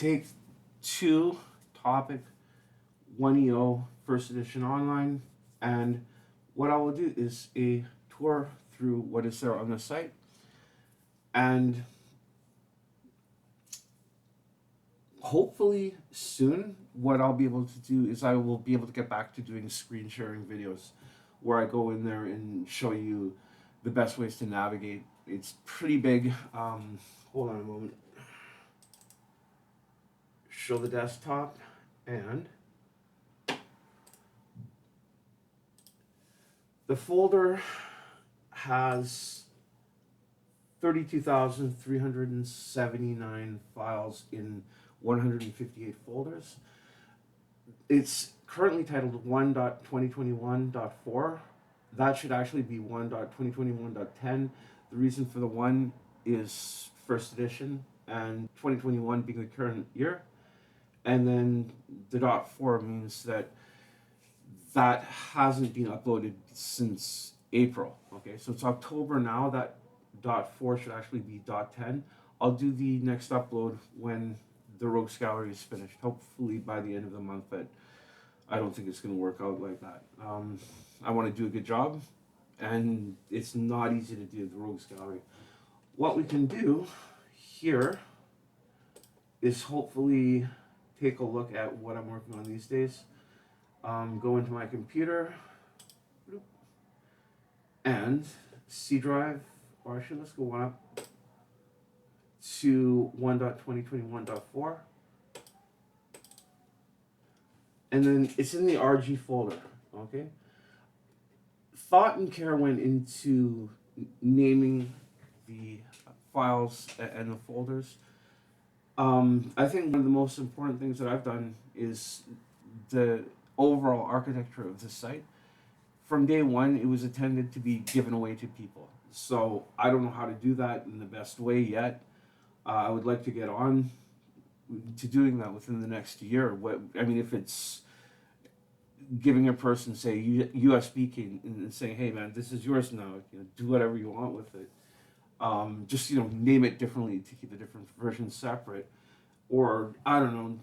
take 2 topic, 1 EO, first edition online, and what I will do is a tour through what is there on the site, and hopefully soon what I'll be able to do is I will be able to get back to doing screen sharing videos where I go in there and show you the best ways to navigate. It's pretty big. Hold on a moment. Show the desktop, and the folder has 32,379 files in 158 folders. It's currently titled 1.2021.4. That should actually be 1.2021.10. The reason for the 1 is first edition, and 2021 being the current year. And then the .4 means that hasn't been uploaded since April. Okay, so it's October now. That .4 should actually be .10. I'll do the next upload when the Rogues Gallery is finished, hopefully by the end of the month, but I don't think it's going to work out like that. I want to do a good job, and it's not easy to do the Rogues Gallery. What we can do here is hopefully take a look at what I'm working on these days. Go into my computer, and C drive, or actually let's go one up to 1.2021.4, and then it's in the RG folder. Okay, thought and care went into naming the files and the folders. I think one of the most important things that I've done is the overall architecture of the site. From day one, it was intended to be given away to people. So I don't know how to do that in the best way yet. I would like to get on to doing that within the next year. If it's giving a person, say, USB key and saying, "Hey, man, this is yours now. Do whatever you want with it." Just name it differently to keep the different versions separate, or I don't know,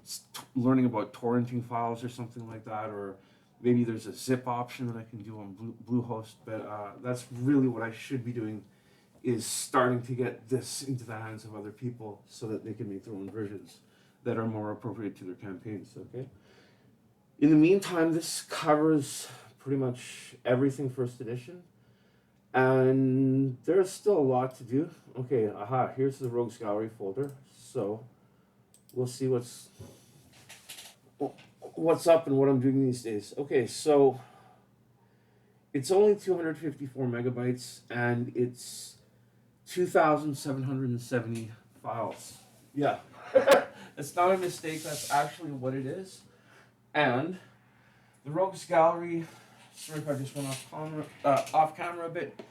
learning about torrenting files or something like that, or maybe there's a zip option that I can do on Bluehost. But that's really what I should be doing, is starting to get this into the hands of other people so that they can make their own versions that are more appropriate to their campaigns. Okay. In the meantime, this covers pretty much everything first edition. And there's still a lot to do. Okay, here's the Rogues Gallery folder. So we'll see what's up and what I'm doing these days. Okay, so it's only 254 megabytes, and it's 2,770 files. Yeah, it's not a mistake. That's actually what it is. And the Rogues Gallery, sorry if I just went off camera a bit,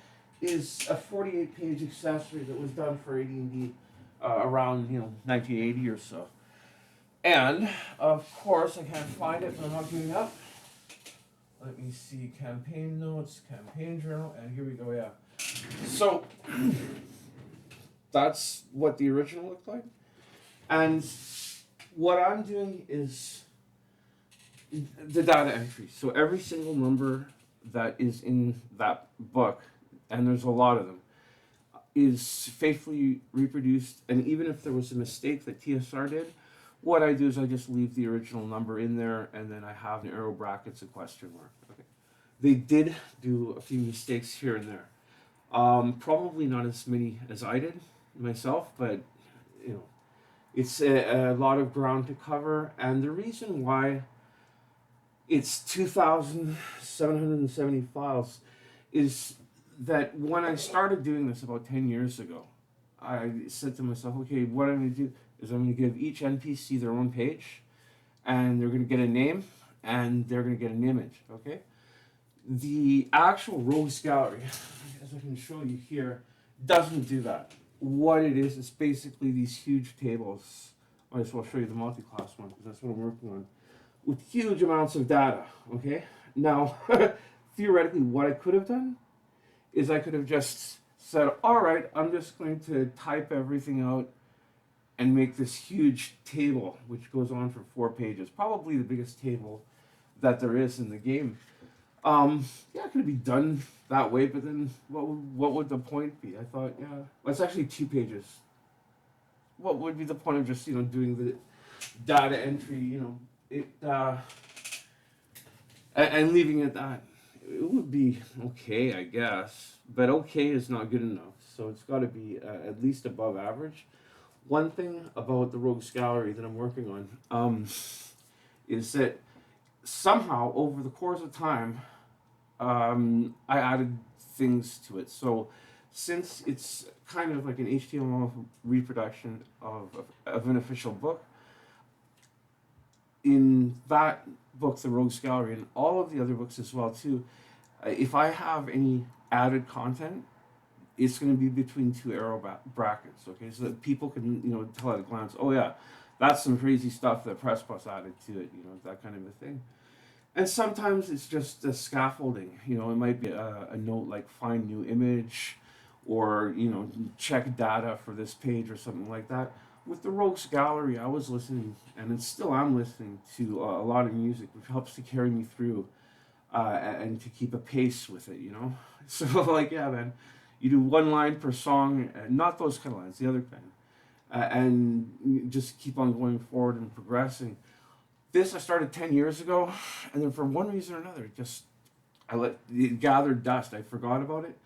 is a 48-page accessory that was done for AD&D around 1980 or so. And of course I can't find it when I'm looking up. Let me see, campaign notes, campaign journal, and here we go. Yeah. So that's what the original looked like, and what I'm doing is the data entry. So every single number that is in that book, and there's a lot of them, is faithfully reproduced. And even if there was a mistake that TSR did, what I do is I just leave the original number in there, and then I have an arrow brackets, a question mark. Okay. They did do a few mistakes here and there. Probably not as many as I did myself, but it's a lot of ground to cover. And the reason why it's 2,770 files is that when I started doing this about 10 years ago, I said to myself, okay, what I'm going to do is I'm going to give each NPC their own page, and they're going to get a name, and they're going to get an image, okay? The actual Rogues Gallery, as I can show you here, doesn't do that. What it is basically these huge tables. I just want to show you the multi-class one, because that's what I'm working on, with huge amounts of data, okay? Now, theoretically, what I could have done is I could have just said, all right, I'm just going to type everything out and make this huge table, which goes on for 4 pages, probably the biggest table that there is in the game. Yeah, it could be done that way, but then what would the point be? I thought, yeah, well, it's actually 2 pages. What would be the point of just doing the data entry, and leaving it that? It would be okay, I guess, but okay is not good enough. So it's got to be at least above average. One thing about the Rogues Gallery that I'm working on is that somehow over the course of time, I added things to it. So since it's kind of like an HTML reproduction of an official book, in that book, the Rogues Gallery, and all of the other books as well too, if I have any added content, it's going to be between two arrow brackets, okay, so that people can tell at a glance, oh yeah, that's some crazy stuff that Press Plus added to it, that kind of a thing. And sometimes it's just the scaffolding. It might be a note like find new image, or check data for this page or something like that. With the Rogues Gallery, I was listening, and it's still I'm listening to a lot of music, which helps to carry me through and to keep a pace with it. So like, yeah, man, you do one line per song, not those kind of lines, the other kind, and you just keep on going forward and progressing. This I started 10 years ago, and then for one reason or another, it gathered dust. I forgot about it.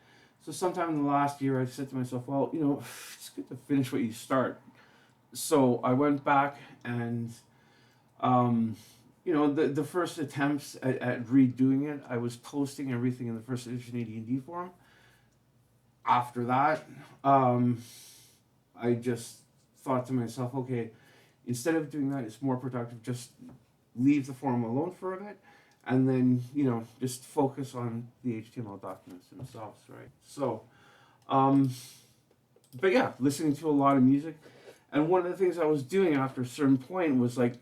So sometime in the last year, I said to myself, well, it's good to finish what you start. So I went back and, the first attempts at redoing it, I was posting everything in the first edition AD&D forum. After that, I just thought to myself, okay, instead of doing that, it's more productive just leave the forum alone for a bit, and then just focus on the HTML documents themselves, right? So, but yeah, listening to a lot of music, and one of the things I was doing after a certain point was like,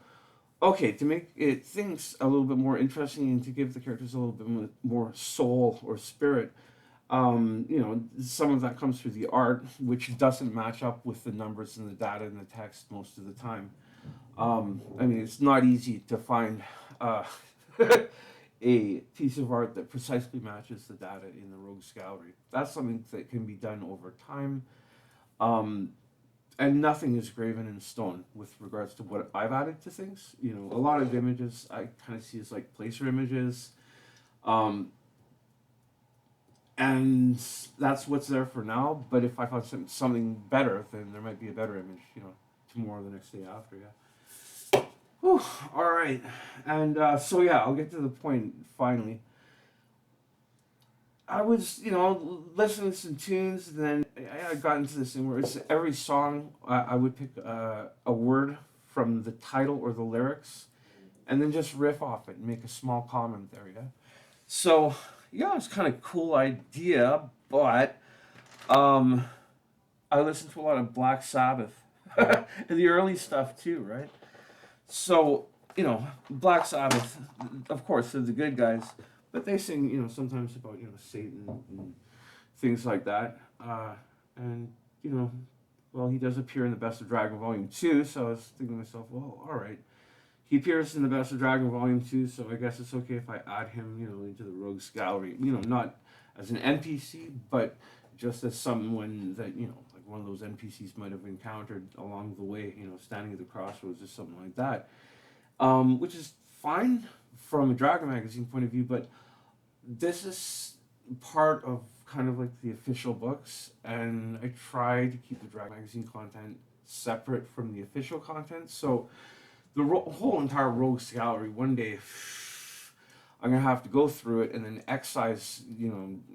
okay, to make things a little bit more interesting and to give the characters a little bit more soul or spirit. Some of that comes through the art, which doesn't match up with the numbers and the data and the text most of the time. It's not easy to find a piece of art that precisely matches the data in the Rogues Gallery. That's something that can be done over time. And nothing is graven in stone with regards to what I've added to things. A lot of images I kind of see as like placer images. And that's what's there for now. But if I find something better, then there might be a better image, tomorrow or the next day after, yeah. Whew, all right. And so, yeah, I'll get to the point finally. I was, listening to some tunes, and then I got into this thing where it's every song I would pick a word from the title or the lyrics, and then just riff off it and make a small comment there, yeah? So, yeah, it's kind of cool idea, but I listened to a lot of Black Sabbath and the early stuff too, right? So, Black Sabbath, of course, they're the good guys, but they sing, sometimes about, Satan and things like that. And, well, he does appear in the Best of Dragon Volume 2, so I was thinking to myself, well, all right. He appears in the Best of Dragon Volume 2, so I guess it's okay if I add him, into the Rogues Gallery. Not as an NPC, but just as someone that, like one of those NPCs might have encountered along the way, standing at the crossroads or something like that. Which is fine from a Dragon Magazine point of view, but this is part of kind of like the official books, and I try to keep the Dragon Magazine content separate from the official content, so the whole entire Rogues Gallery, one day I'm gonna have to go through it and then excise,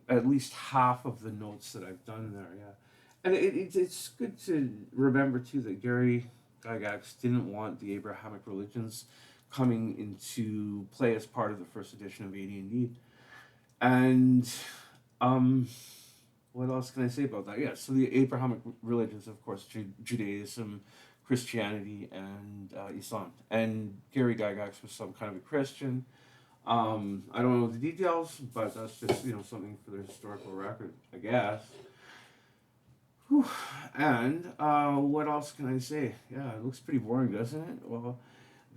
at least half of the notes that I've done there. Yeah, and it's good to remember too that Gary Gygax didn't want the Abrahamic religions coming into play as part of the first edition of AD&D, and what else can I say about that? Yeah, so the Abrahamic religions, of course, Judaism, Christianity, and Islam. And Gary Gygax was some kind of a Christian. I don't know the details, but that's just something for the historical record, I guess. Whew. And what else can I say? Yeah, it looks pretty boring, doesn't it? Well,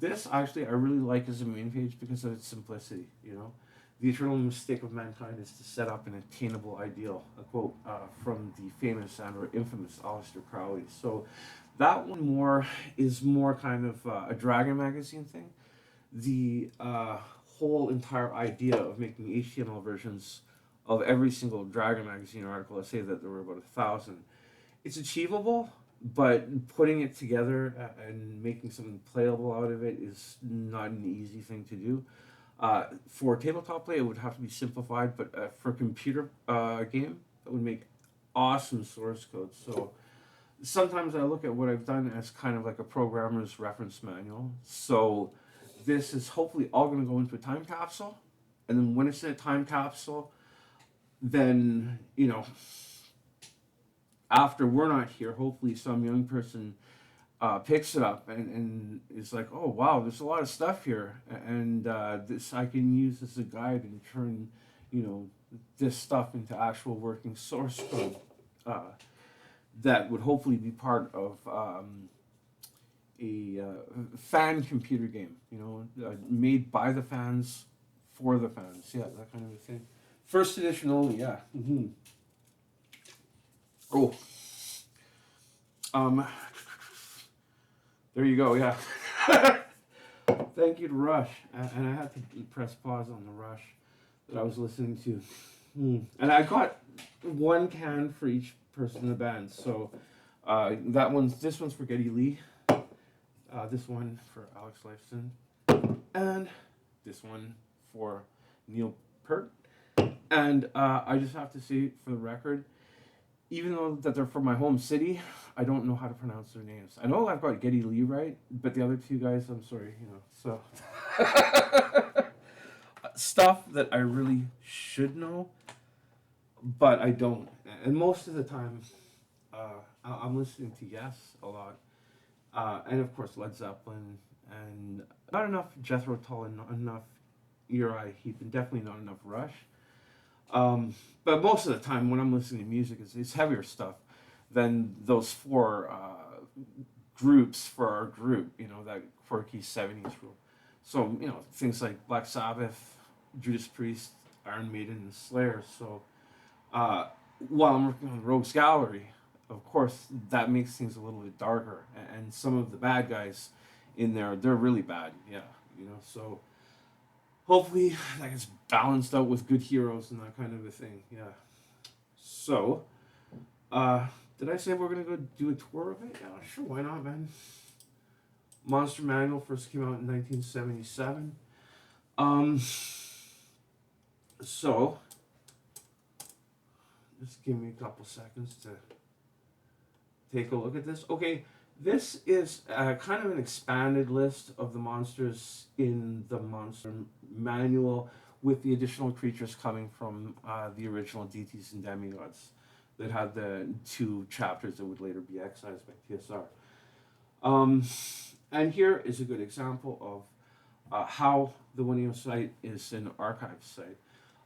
this actually I really like as a main page because of its simplicity. You know, the eternal mistake of mankind is to set up an attainable ideal. A quote from the famous and or infamous Aleister Crowley. So that one is more kind of a Dragon magazine thing. The whole entire idea of making HTML versions of every single Dragon magazine article. Let's say that there were about 1,000. It's achievable, but putting it together and making something playable out of it is not an easy thing to do. For tabletop play, it would have to be simplified, but for computer game, it would make awesome source code. So sometimes I look at what I've done as kind of like a programmer's reference manual. So this is hopefully all going to go into a time capsule, and then when it's in a time capsule, then after we're not here, hopefully some young person picks it up and is like, oh wow, there's a lot of stuff here, and this I can use as a guide and turn, this stuff into actual working source code that would hopefully be part of a fan computer game, made by the fans for the fans, yeah, that kind of a thing. First edition only, yeah. Mm-hmm. Oh, there you go. Yeah. Thank you to Rush, and I had to press pause on the Rush that I was listening to, and I got one can for each person in the band. So this one's for Geddy Lee, this one for Alex Lifeson, and this one for Neil Peart. And I just have to say, for the record, even though that they're from my home city, I don't know how to pronounce their names. I know I've got Geddy Lee right, but the other two guys, I'm sorry, so stuff that I really should know, but I don't. And most of the time, I'm listening to Yes a lot, and of course Led Zeppelin, and not enough Jethro Tull, and not enough Uriah Heep, and definitely not enough Rush. But most of the time when I'm listening to music, it's heavier stuff than those four groups for our group, that quirky 70s rule. So, things like Black Sabbath, Judas Priest, Iron Maiden, and Slayer. So while I'm working on Rogues Gallery, of course, that makes things a little bit darker. And some of the bad guys in there, they're really bad, yeah, so hopefully that gets balanced out with good heroes and that kind of a thing. Yeah. So, did I say we're gonna go do a tour of it? Yeah, sure. Why not, man? Monster Manual first came out in 1977. So just give me a couple seconds to take a look at this. Okay. This is kind of an expanded list of the monsters in the Monster Manual, with the additional creatures coming from the original deities and demigods that had the 2 chapters that would later be excised by TSR. And here is a good example of how the Wineo site is an archive site.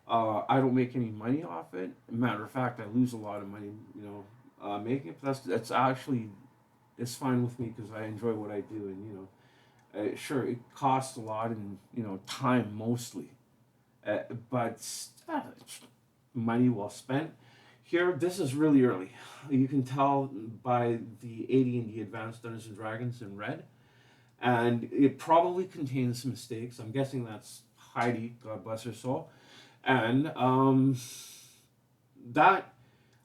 I don't make any money off it. Matter of fact, I lose a lot of money, making it. But that's actually, it's fine with me because I enjoy what I do, and sure, it costs a lot in time mostly, but money well spent. Here, this is really early. You can tell by the AD&D Advanced Dungeons and Dragons in red, and it probably contains mistakes. I'm guessing that's Heidi, God bless her soul, and that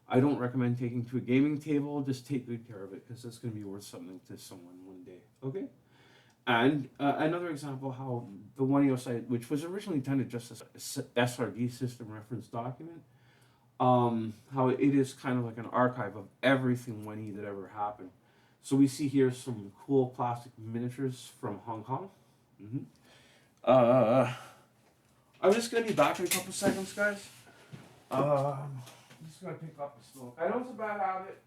I don't recommend taking to a gaming table. Just take good care of it because it's going to be worth something to someone one day. Okay? And another example how the Wineo site, which was originally intended just as a SRD system reference document, how it is kind of like an archive of everything Winnie that ever happened. So we see here some cool plastic miniatures from Hong Kong. I'm just going to be back in a couple seconds, guys. I'm just going to pick up a smoke. I know it's a bad habit.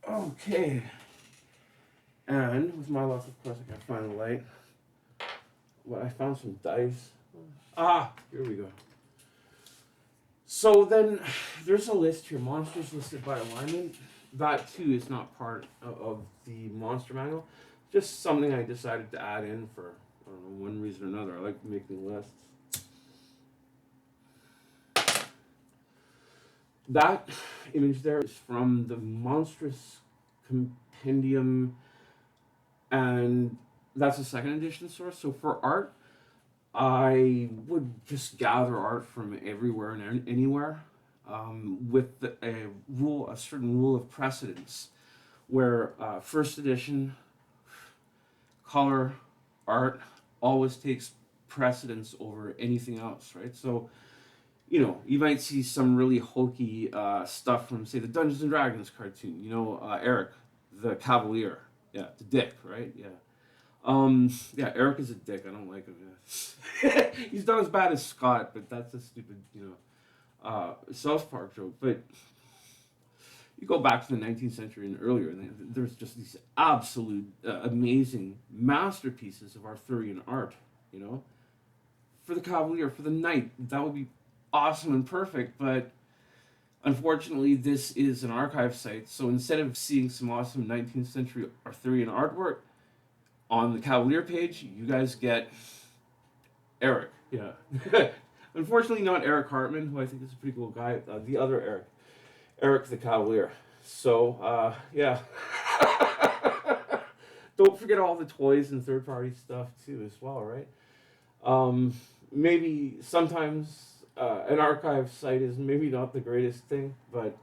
Okay. And with my luck, of course, I can't find the light. Well, I found some dice. Ah, here we go. So then there's a list here, monsters listed by alignment. That too is not part of the monster manual. Just something I decided to add in for, I don't know, one reason or another. I like making lists. That image there is from the Monstrous Compendium, and that's a second edition source. So for art, I would just gather art from everywhere and anywhere, with a certain rule of precedence, where first edition color art always takes precedence over anything else, right? So you might see some really hokey stuff from, say, the Dungeons and Dragons cartoon. Eric, the Cavalier, yeah, the dick, right? Yeah. Yeah, Eric is a dick. I don't like him. Yeah. He's not as bad as Scott, but that's a stupid, South Park joke. But you go back to the 19th century and earlier, and there's just these absolute amazing masterpieces of Arthurian art. For the Cavalier, for the Knight, that would be awesome and perfect. But unfortunately, this is an archive site, so instead of seeing some awesome 19th century Arthurian artwork on the Cavalier page, you guys get Eric. Yeah. Unfortunately, not Eric Hartman, who I think is a pretty cool guy. The other Eric the Cavalier. So, yeah. Don't forget all the toys and third-party stuff too, as well, right? Maybe sometimes an archive site is maybe not the greatest thing, but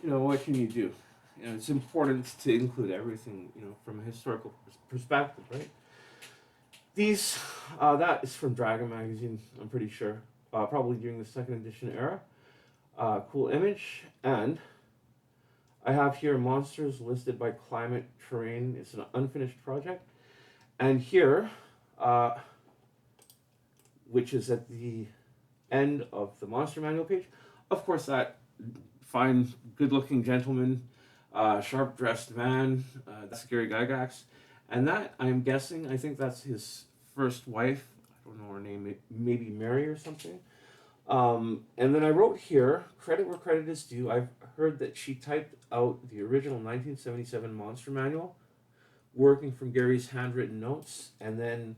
what can you do? It's important to include everything, from a historical perspective, right? These, that is from Dragon Magazine, I'm pretty sure, probably during the second edition era. Cool image, and I have here monsters listed by climate terrain. It's an unfinished project, and here, which is at the end of the monster manual page, of course, that fine, good-looking gentleman, sharp-dressed man, that's Gary Gygax. And that, I think that's his first wife. I don't know her name, maybe Mary or something. And then I wrote here, credit where credit is due. I've heard that she typed out the original 1977 Monster Manual, working from Gary's handwritten notes. And then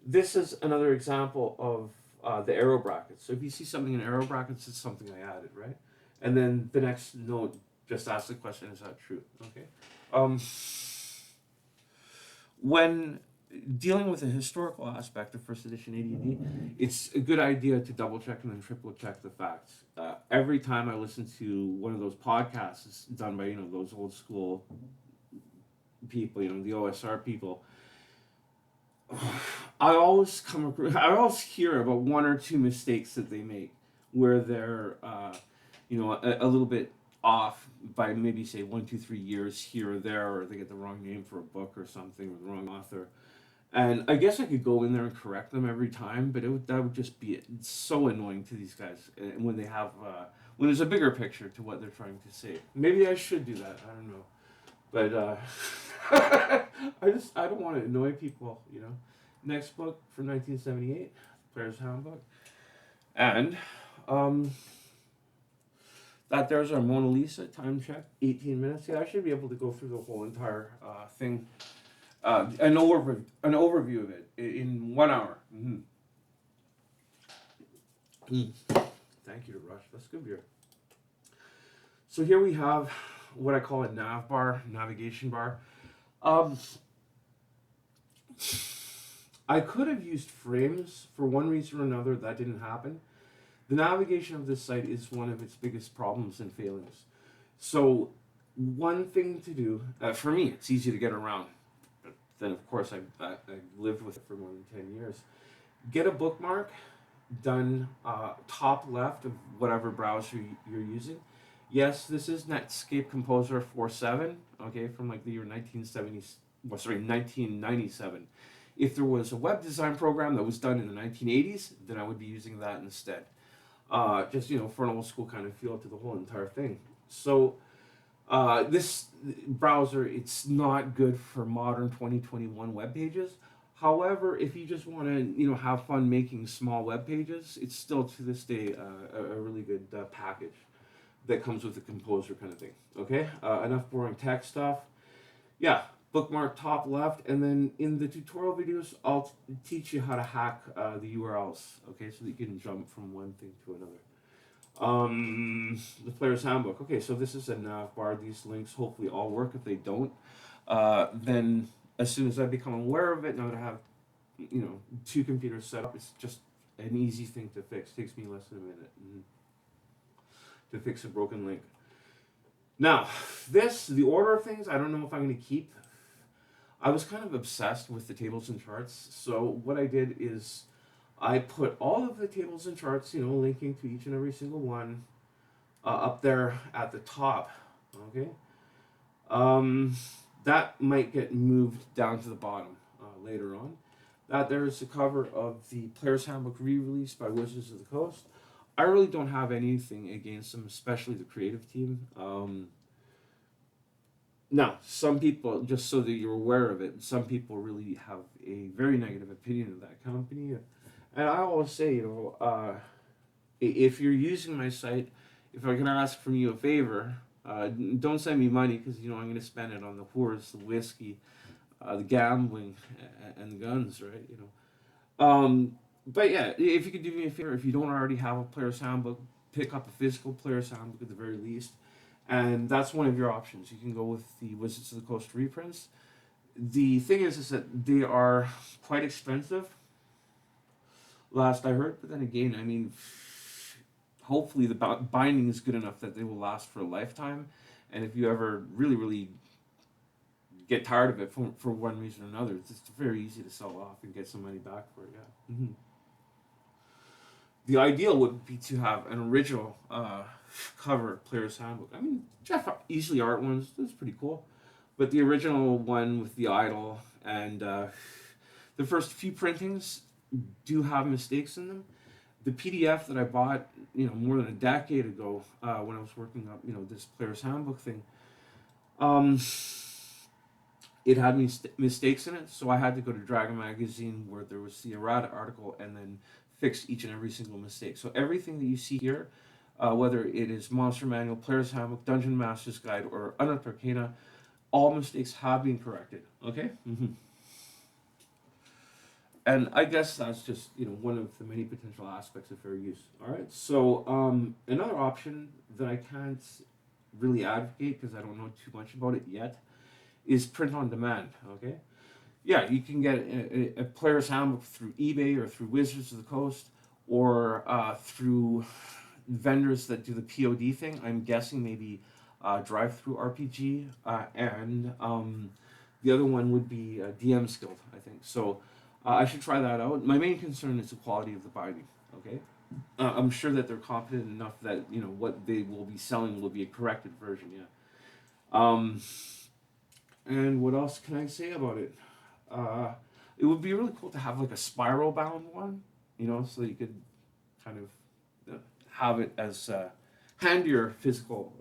this is another example of the arrow brackets. So if you see something in arrow brackets, it's something I added, right? And then the next note just asks the question, is that true? Okay. When dealing with the historical aspect of first edition AD&D, it's a good idea to double check and then triple check the facts. Every time I listen to one of those podcasts done by those old school people, the OSR people, I always hear about one or two mistakes that they make where they're a little bit off by maybe, say, 1, 2, 3 years here or there, or they get the wrong name for a book or something, or the wrong author. And I guess I could go in there and correct them every time, but that would just be so annoying to these guys when they have when there's a bigger picture to what they're trying to say. Maybe I should do that. I don't know, but I don't want to annoy people. Next book from 1978, Player's Handbook, and that there's our Mona Lisa. Time check, 18 minutes. Yeah, I should be able to go through the whole entire thing. An overview of it in 1 hour. Mm-hmm. Thank you to Rush. That's good beer. So here we have what I call a nav bar, navigation bar. I could have used frames for one reason or another. That didn't happen. The navigation of this site is one of its biggest problems and failings. So one thing to do, for me, it's easy to get around. But then, of course, I lived with it for more than 10 years. Get a bookmark done top left of whatever browser you're using. Yes, this is Netscape Composer 4.7, okay, from like the year 1997. If there was a web design program that was done in the 1980s, then I would be using that instead. Just, for an old school kind of feel to the whole entire thing. So This browser, it's not good for modern 2021 web pages. However, if you just want to, have fun making small web pages, it's still to this day a really good package that comes with the composer kind of thing. Okay, enough boring tech stuff. Yeah, bookmark top left, and then in the tutorial videos, I'll teach you how to hack the URLs. Okay, so that you can jump from one thing to another. The player's handbook. Okay, so this is a nav bar. These links hopefully all work. If they don't, then as soon as I become aware of it, now that I have, two computers set up, it's just an easy thing to fix. It takes me less than a minute to fix a broken link. Now, the order of things, I don't know if I'm going to keep. I was kind of obsessed with the tables and charts, so what I did is I put all of the tables and charts, linking to each and every single one, up there at the top. Okay, that might get moved down to the bottom later on. That there's the cover of the Player's Handbook re-release by Wizards of the Coast. I really don't have anything against them, especially the creative team. Now, some people, just so that you're aware of it, some people really have a very negative opinion of that company. And I always say, if you're using my site, if I can ask from you a favor, don't send me money because, I'm going to spend it on the whores, the whiskey, the gambling, and the guns, right? But yeah, if you could do me a favor, if you don't already have a player's handbook, pick up a physical player's handbook at the very least. And that's one of your options. You can go with the Wizards of the Coast reprints. The thing is that they are quite expensive, last I heard. But then again, I mean, hopefully the binding is good enough that they will last for a lifetime. And if you ever really, really get tired of it for one reason or another, it's very easy to sell off and get some money back for it. Yeah. Mm-hmm. The ideal would be to have an original cover player's handbook. I mean, Jeff Easley art ones, that's pretty cool. But the original one with the idol and the first few printings do have mistakes in them. The PDF that I bought, more than a decade ago when I was working up, this player's handbook thing, it had mistakes in it, so I had to go to Dragon Magazine where there was the errata article and then fix each and every single mistake. So everything that you see here, whether it is Monster Manual, Player's Handbook, Dungeon Master's Guide, or Unearthed Arcana, all mistakes have been corrected. Okay? Mm-hmm. And I guess that's just, one of the many potential aspects of fair use. All right? So another option that I can't really advocate because I don't know too much about it yet is print on demand. Okay? Yeah, you can get a player's handbook through eBay or through Wizards of the Coast or through vendors that do the POD thing. I'm guessing maybe Drive-Through RPG and the other one would be DM's Guild, I think. So I should try that out. My main concern is the quality of the binding. Okay, I'm sure that they're confident enough that what they will be selling will be a corrected version. Yeah. And what else can I say about it? It would be really cool to have like a spiral bound one, so that you could kind of have it as handier physical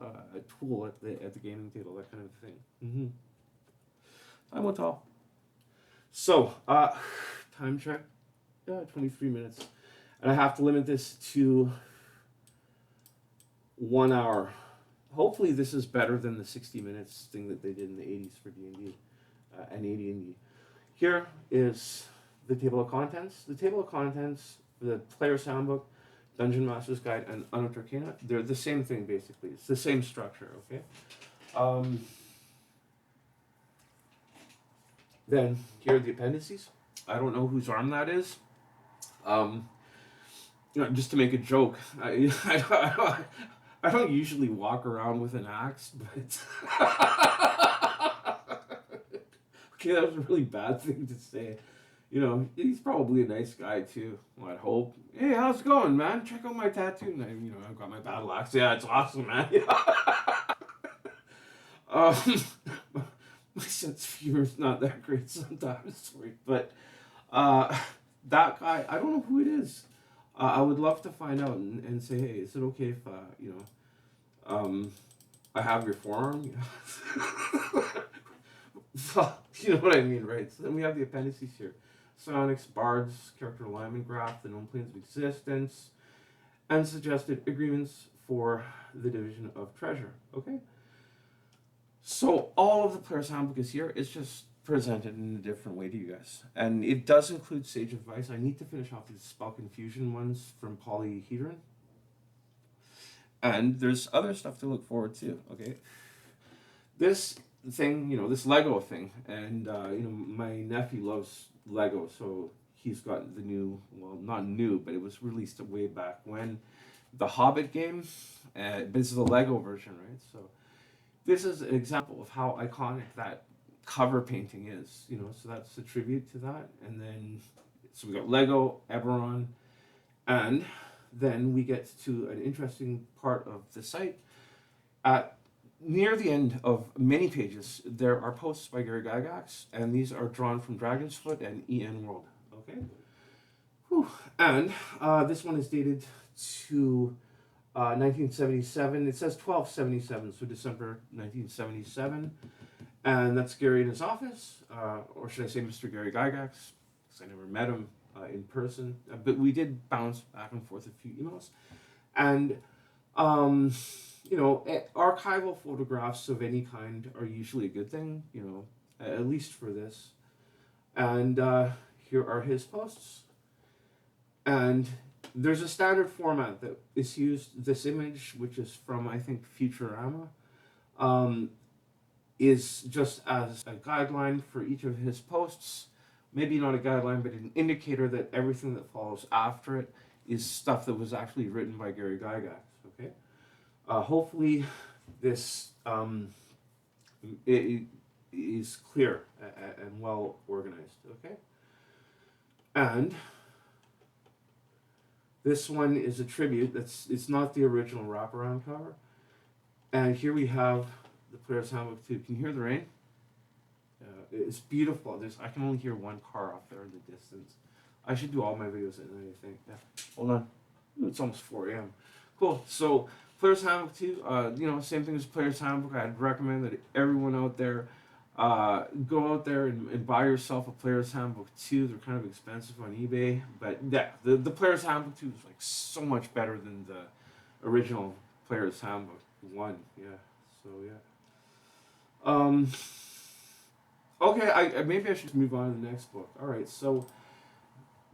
tool at the gaming table, that kind of thing. Mm-hmm. Time will tell. So, time check. 23 minutes, and I have to limit this to 1 hour. Hopefully, this is better than the 60 minutes thing that they did in the 80s for D&D and AD&D. Here is the table of contents. The table of contents, the Player's Handbook, Dungeon Master's Guide, and Unearthed Arcana, they're the same thing basically. It's the same structure, okay? Then here are the appendices. I don't know whose arm that is. Just to make a joke, I don't usually walk around with an axe, but okay, that was a really bad thing to say. He's probably a nice guy too. Well, I'd hope. Hey, how's it going, man? Check out my tattoo. And I've got my battle axe. Yeah, it's awesome, man. um, my sense of humor is not that great sometimes, sorry, but that guy, I don't know who it is. I would love to find out and say, hey, is it okay if I have your forearm. Well, you know what I mean, right? So then we have the appendices here. Psionics, bards, character alignment graph, the known planes of existence, and suggested agreements for the division of treasure. Okay? So all of the player's handbook is here. It's just presented in a different way to you guys. And it does include Sage Advice. I need to finish off these Spell Confusion ones from Polyhedron. And there's other stuff to look forward to, okay? This thing, this Lego thing, and, my nephew loves Lego, so he's got the new, well, not new, but it was released way back when, the Hobbit game. This is the Lego version, right? So this is an example of how iconic that cover painting is, so that's a tribute to that. And then, so we got Lego, Eberron, and then we get to an interesting part of the site. At near the end of many pages, there are posts by Gary Gygax, and these are drawn from Dragon's Foot and EN World. Okay? Whew. And this one is dated to 1977. It says 1277, so December 1977. And that's Gary in his office, or should I say Mr. Gary Gygax, because I never met him in person. But we did bounce back and forth a few emails. And, archival photographs of any kind are usually a good thing, at least for this. And here are his posts. And there's a standard format that is used. This image, which is from, I think, Futurama, is just as a guideline for each of his posts. Maybe not a guideline, but an indicator that everything that follows after it is stuff that was actually written by Gary Gygax. Okay, hopefully this it is clear and well organized. Okay, and this one is a tribute. It's not the original wraparound cover. And here we have the Player's Handbook 2. Can you hear the rain? It's beautiful. I can only hear one car off there in the distance. I should do all my videos at night, I think. Yeah. Hold on. It's almost 4 a.m. Cool. So, Player's Handbook 2, same thing as Player's Handbook. I'd recommend that everyone out there go out there and buy yourself a Player's Handbook 2. They're kind of expensive on eBay. But yeah, the Player's Handbook 2 is like so much better than the original Player's Handbook 1. Yeah. So, yeah. Okay, maybe I should move on to the next book. All right, so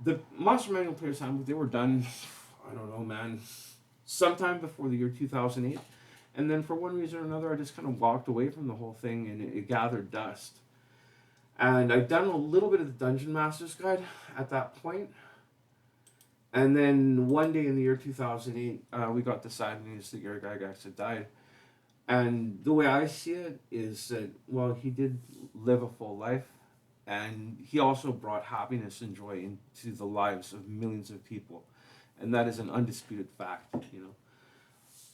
the Monster Manual Player's Handbook, they were done, I don't know, man, sometime before the year 2008. And then for one reason or another, I just kind of walked away from the whole thing, and it gathered dust. And I'd done a little bit of the Dungeon Master's Guide at that point. And then one day in the year 2008, we got the sad news that Gary Gygax had died. And the way I see it is that, well, he did live a full life, and he also brought happiness and joy into the lives of millions of people. And that is an undisputed fact,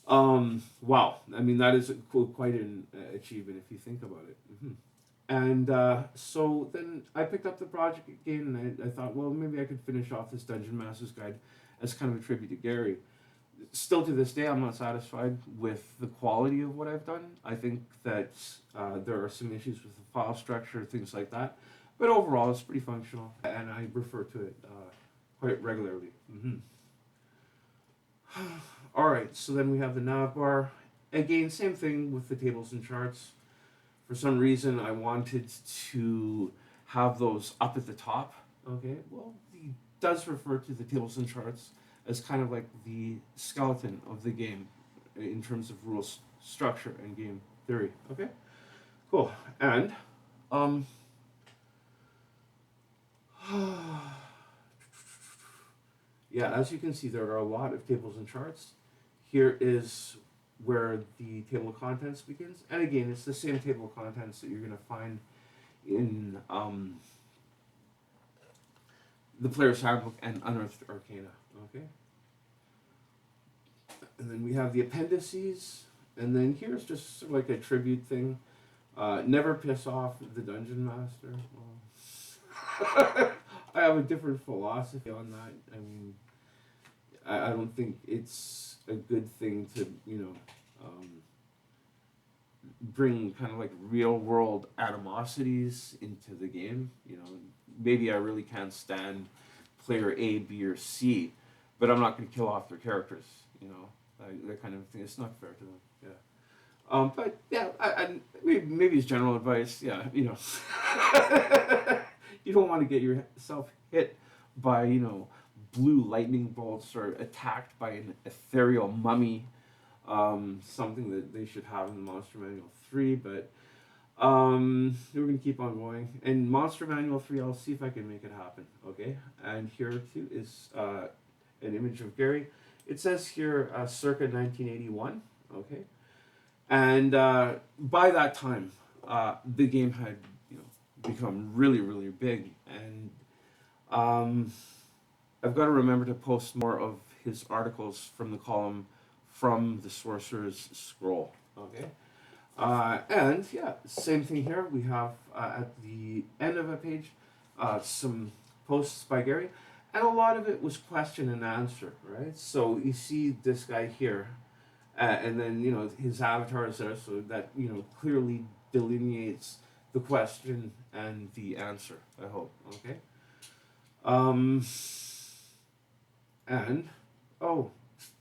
Wow. I mean, that is quite an achievement if you think about it. Mm-hmm. And so then I picked up the project again, and I thought, well, maybe I could finish off this Dungeon Master's Guide as kind of a tribute to Gary. Still to this day, I'm not satisfied with the quality of what I've done. I think that there are some issues with the file structure, things like that. But overall, it's pretty functional, and I refer to it quite regularly. Mm-hmm. All right, so then we have the nav bar. Again, same thing with the tables and charts. For some reason, I wanted to have those up at the top. Okay, well, he does refer to the tables and charts as kind of like the skeleton of the game in terms of rules, structure, and game theory. Okay, cool. And yeah, as you can see, there are a lot of tables and charts. Here is where the table of contents begins, and again, it's the same table of contents that you're going to find in the Player's Handbook and Unearthed Arcana. Okay. And then we have the appendices, and then here's just sort of like a tribute thing. Never piss off the Dungeon Master. Well, I have a different philosophy on that. I mean, I don't think it's a good thing to, bring kind of like real world animosities into the game. You know, maybe I really can't stand player A, B, or C, but I'm not going to kill off their characters. You know, that kind of thing. It's not fair to them. Yeah. But yeah, maybe as general advice, yeah, you know, you don't want to get yourself hit by, you know, blue lightning bolts or attacked by an ethereal mummy, something that they should have in Monster Manual 3, but we're going to keep on going. In Monster Manual 3, I'll see if I can make it happen, okay? And here too is an image of Gary. It says here circa 1981, okay? And by that time, the game had, you know, become really, really big, and um, I've got to remember to post more of his articles from the column from the Sorcerer's Scroll. Okay, and yeah, same thing here. We have at the end of a page some posts by Gary, and a lot of it was question and answer, right? So you see this guy here, and then you know his avatar is there, so that you know clearly delineates the question and the answer. I hope. Okay. Um, and oh,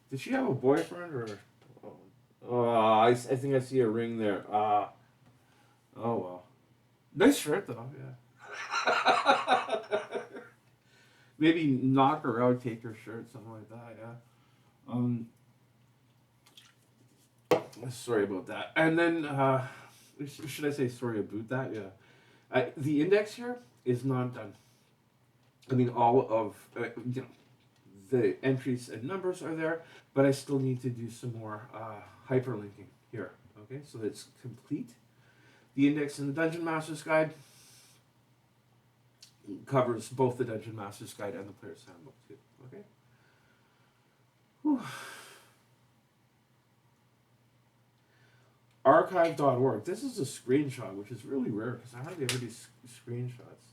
did she have a boyfriend or? Oh, I think I see a ring there. Oh well. Nice shirt though. Yeah. Maybe knock her out, take her shirt, something like that. Yeah. Sorry about that. And then, should I say sorry about that? Yeah. The index here is not done. I mean, all of you know the entries and numbers are there, but I still need to do some more hyperlinking here. Okay, so that's complete. The index in the Dungeon Master's Guide covers both the Dungeon Master's Guide and the Player's Handbook too. Okay. Whew. Archive.org. This is a screenshot, which is really rare because I hardly ever do screenshots.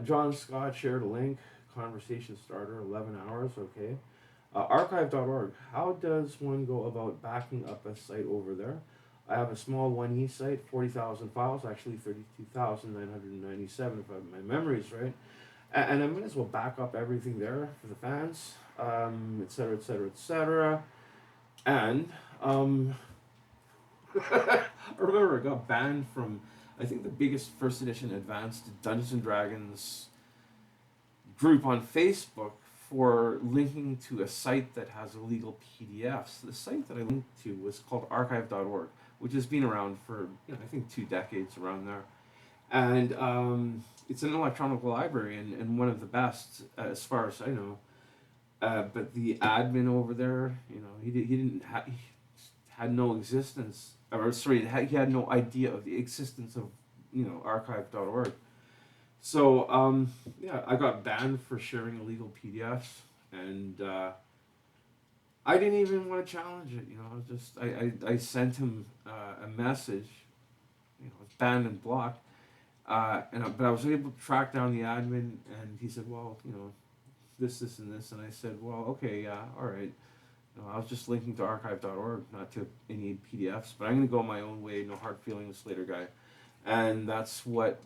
John Scott shared a link, conversation starter, 11 hours, okay. Archive.org. How does one go about backing up a site over there? I have a small 1E site, 40,000 files, actually 32,997 if my memory is right. And I might as well back up everything there for the fans, etc., etc., etc. And I remember I got banned from, I think, the biggest first edition advanced Dungeons and Dragons group on Facebook for linking to a site that has illegal PDFs. The site that I linked to was called archive.org, which has been around for, you know, I think 2 decades around there. And it's an electronic library and one of the best as far as I know. But the admin over there, you know, he had no existence, or sorry, he had no idea of the existence of, you know, archive.org. So yeah, I got banned for sharing illegal PDFs, and I didn't even want to challenge it. You know, I was just I sent him a message, you know, banned and blocked, but I was able to track down the admin, and he said, well, you know, this, and this, and I said, well, okay, yeah, all right. You know, I was just linking to archive.org, not to any PDFs, but I'm going to go my own way, no hard feelings, Slater guy. And that's what,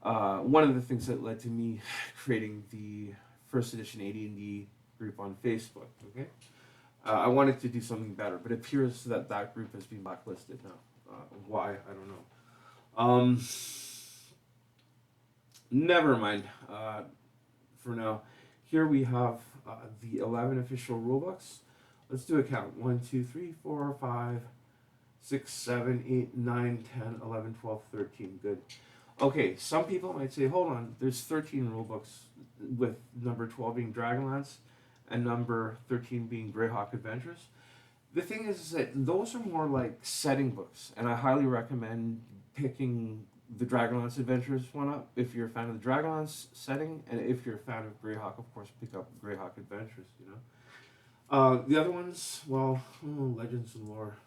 one of the things that led to me creating the first edition AD&D group on Facebook, okay? I wanted to do something better, but it appears that that group has been blacklisted now. Why? I don't know. Never mind. For now, here we have the 11 official rulebooks. Let's do a count. 1, 2, 3, 4, 5, 6, 7, 8, 9, 10, 11, 12, 13. Good. Okay, some people might say, hold on, there's 13 rulebooks, with number 12 being Dragonlance and number 13 being Greyhawk Adventures. The thing is that those are more like setting books, and I highly recommend picking the Dragonlance Adventures one up if you're a fan of the Dragonlance setting, and if you're a fan of Greyhawk, of course, pick up Greyhawk Adventures, you know. The other ones, well, Legends and Lore.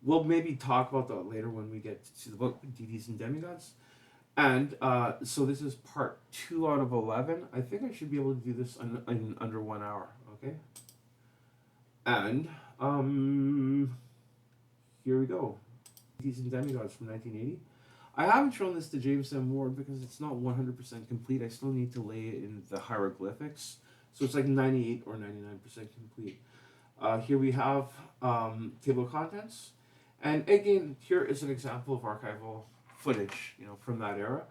We'll maybe talk about that later when we get to the book, Deities and Demigods. And so this is part 2 out of 11. I think I should be able to do this in under 1 hour, okay? And here we go. Deities and Demigods from 1980. I haven't shown this to James M. Ward because it's not 100% complete. I still need to lay it in the hieroglyphics. So it's like 98 or 99% complete. Here we have table of contents. And again, here is an example of archival footage, from that era.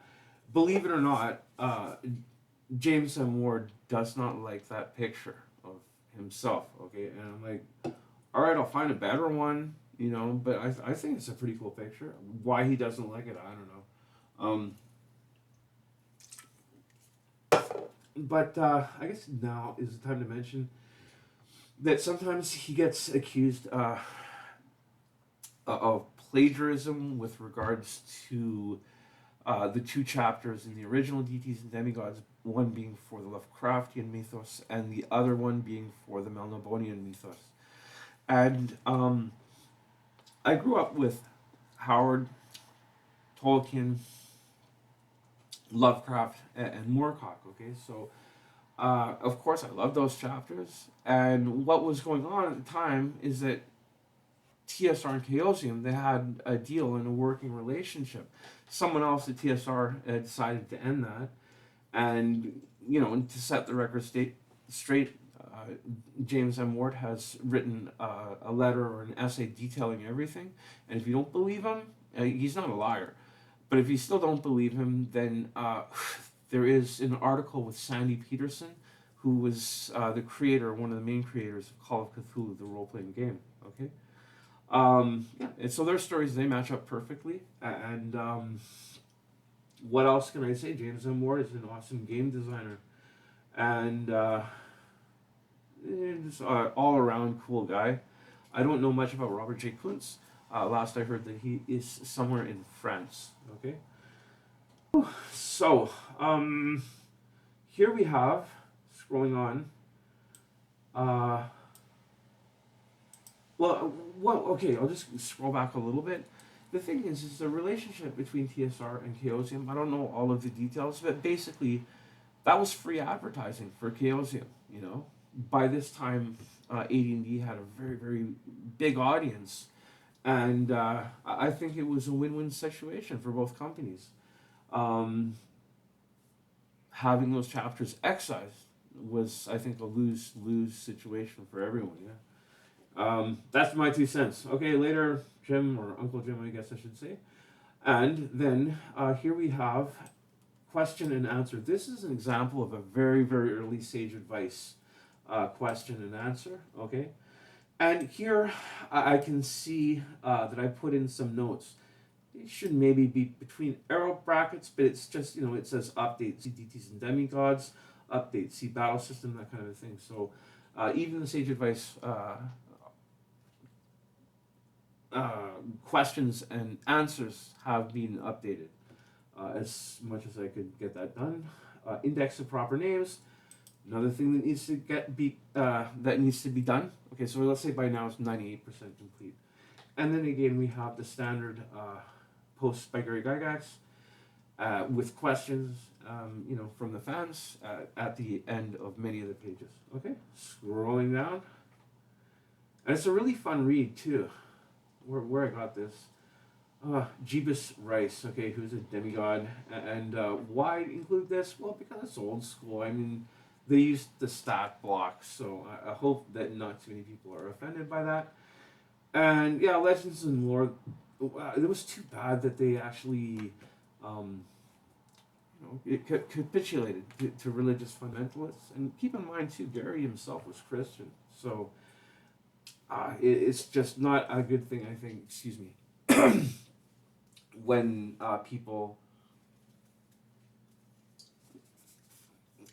Believe it or not, James M. Ward does not like that picture of himself, okay? And I'm like, all right, I'll find a better one, but I think it's a pretty cool picture. Why he doesn't like it, I don't know. But I guess now is the time to mention that sometimes he gets accused of plagiarism with regards to the two chapters in the original Deities and Demigods, one being for the Lovecraftian mythos and the other one being for the Melnibonian mythos. And I grew up with Howard, Tolkien, Lovecraft, and Moorcock, okay? So, of course, I love those chapters. And what was going on at the time is that TSR and Chaosium, they had a deal and a working relationship. Someone else at TSR decided to end that. And, to set the record straight, James M. Ward has written a letter or an essay detailing everything. And if you don't believe him, he's not a liar. But if you still don't believe him, then there is an article with Sandy Peterson, who was the creator, one of the main creators of Call of Cthulhu, the role-playing game. Okay, and so their stories, they match up perfectly. And what else can I say? James M. Ward is an awesome game designer, and just all-around cool guy. I don't know much about Robert J. Kuntz. Last I heard that he is somewhere in France. Okay. So, here we have, scrolling on, okay, I'll just scroll back a little bit. The thing is the relationship between TSR and Chaosium. I don't know all of the details, but basically, that was free advertising for Chaosium, By this time, AD&D had a very, very big audience. And I think it was a win-win situation for both companies. Having those chapters excised was, I think, a lose-lose situation for everyone. Yeah. That's my 2 cents. Okay, later, Jim, or Uncle Jim, I guess I should say. And then here we have question and answer. This is an example of a very, very early Sage Advice question and answer. Okay. And here I can see that I put in some notes. It should maybe be between arrow brackets, but it's just, it says update, see deities and demigods, update, see battle system, that kind of thing. So even the Sage Advice questions and answers have been updated as much as I could get that done. Index of proper names. Another thing that needs to be done. Okay, so let's say by now it's 98% complete. And then again, we have the standard posts by Gary Gygax with questions, from the fans at the end of many of the pages. Okay, scrolling down. And it's a really fun read too. Where I got this. Jeebus Rice, okay, who's a demigod. And why include this? Well, because it's old school. I mean, they used the stat blocks, so I hope that not too many people are offended by that. And yeah, Legends and Lore, it was too bad that they actually, it capitulated to religious fundamentalists. And keep in mind too, Gary himself was Christian, so it's just not a good thing, I think. Excuse me, when people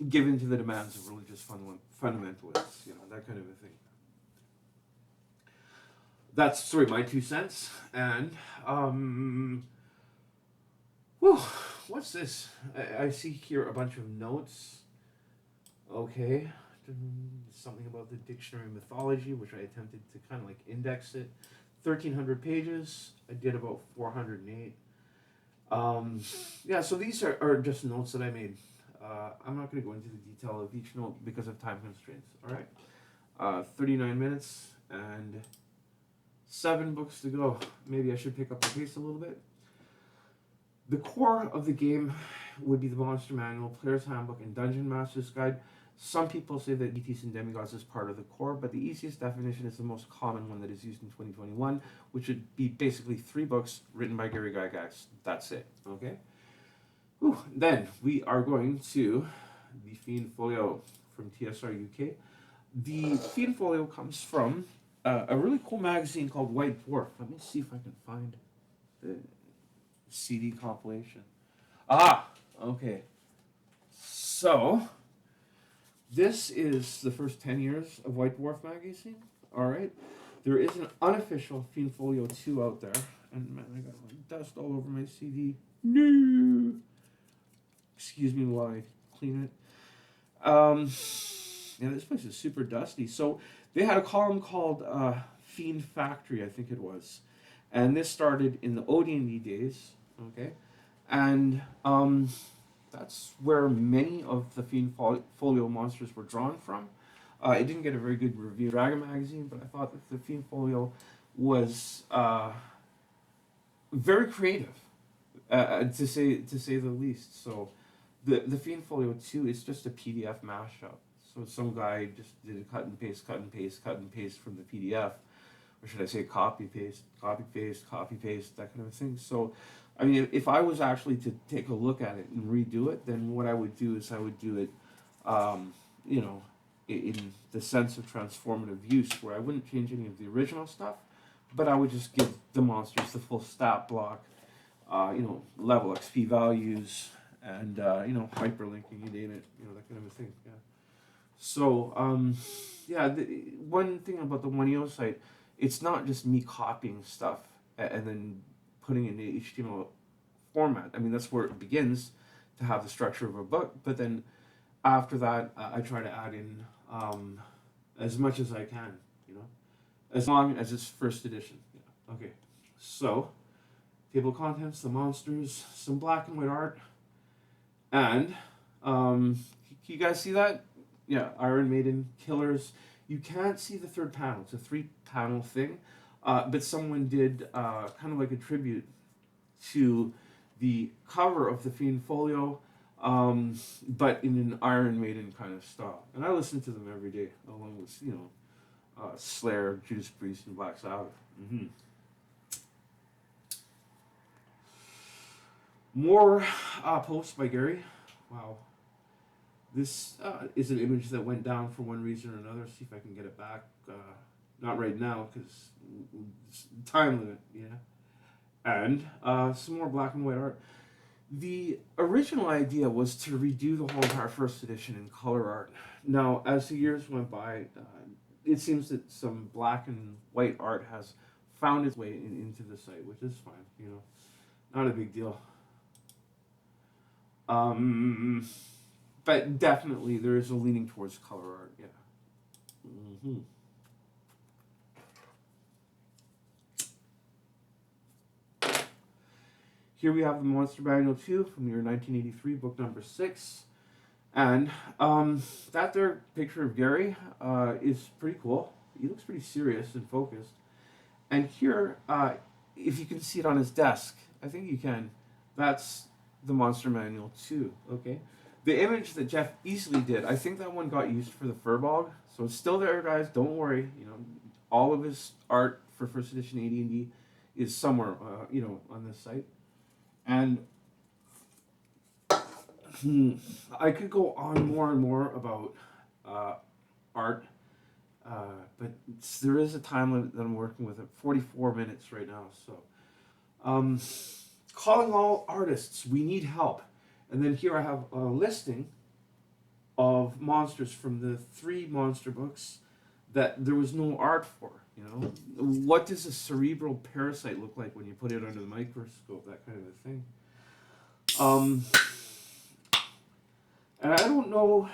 give in to the demands of religious fundamentalists, that kind of a thing. That's, my 2 cents. And, what's this? I see here a bunch of notes. Okay. Something about the dictionary of mythology, which I attempted to kind of like index it. 1,300 pages. I did about 408. Yeah, so these are just notes that I made. I'm not going to go into the detail of each note because of time constraints. All right. 39 minutes, and 7 books to go. Maybe I should pick up the pace a little bit. The core of the game would be the Monster Manual, Player's Handbook, and Dungeon Master's Guide. Some people say that DTs and Demigods is part of the core, but the easiest definition is the most common one that is used in 2021, which would be basically 3 books written by Gary Gygax. That's it, okay? Whew. Then we are going to the Fiend Folio from TSR UK. The Fiend Folio comes from a really cool magazine called White Dwarf. Let me see if I can find the CD compilation. Ah, okay. So, this is the first 10 years of White Dwarf magazine. All right. There is an unofficial Fiend Folio 2 out there. And man, I got like dust all over my CD. No. Excuse me while I clean it. Yeah, this place is super dusty. So they had a column called Fiend Factory, I think it was. And this started in the AD&D days. Okay. And that's where many of the Fiend Folio monsters were drawn from. It didn't get a very good review in Dragon Magazine, but I thought that the Fiend Folio was very creative, to say the least. So the Fiend Folio 2 is just a PDF mashup. So some guy just did a cut and paste from the PDF, or should I say copy paste, that kind of thing. So, I mean, if I was actually to take a look at it and redo it, then what I would do is I would do it, you know, in the sense of transformative use, where I wouldn't change any of the original stuff, but I would just give the monsters the full stat block, you know, level XP values, and you know, hyperlinking, you name it, you know, that kind of a thing. Yeah. So, yeah, one thing about the 1EO site, it's not just me copying stuff and then putting it in the HTML format. I mean, that's where it begins to have the structure of a book. But then after that, I try to add in as much as I can, you know, as long as it's first edition. Yeah. Okay, so table of contents, the monsters, some black and white art, and can you guys see that? Yeah, Iron Maiden, Killers. You can't see the third panel. It's a 3-panel thing, but someone did kind of like a tribute to the cover of the Fiend Folio, but in an Iron Maiden kind of style. And I listen to them every day, along with, you know, Slayer, Judas Priest, and Black Sabbath. Mm-hmm. More posts by Gary. Wow. This is an image that went down for one reason or another. See if I can get it back. Not right now, because time limit, yeah. And some more black and white art. The original idea was to redo the whole entire first edition in color art. Now, as the years went by, it seems that some black and white art has found its way into the site, which is fine, you know. Not a big deal. But definitely there is a leaning towards color art, yeah. Mm-hmm. Here we have the Monster Manual 2 from the year 1983, book number 6. And that there picture of Gary is pretty cool. He looks pretty serious and focused. And here, if you can see it on his desk, I think you can, that's the Monster Manual 2, okay? The image that Jeff Easley did, I think that one got used for the Furbog, so it's still there, guys. Don't worry. You know, all of his art for first edition AD&D is somewhere, you know, on this site. And I could go on more and more about art, but there is a time limit that I'm working with at 44 minutes right now. So, calling all artists, we need help. And then here I have a listing of monsters from the 3 monster books that there was no art for, you know. What does a cerebral parasite look like when you put it under the microscope, that kind of a thing. And I don't know,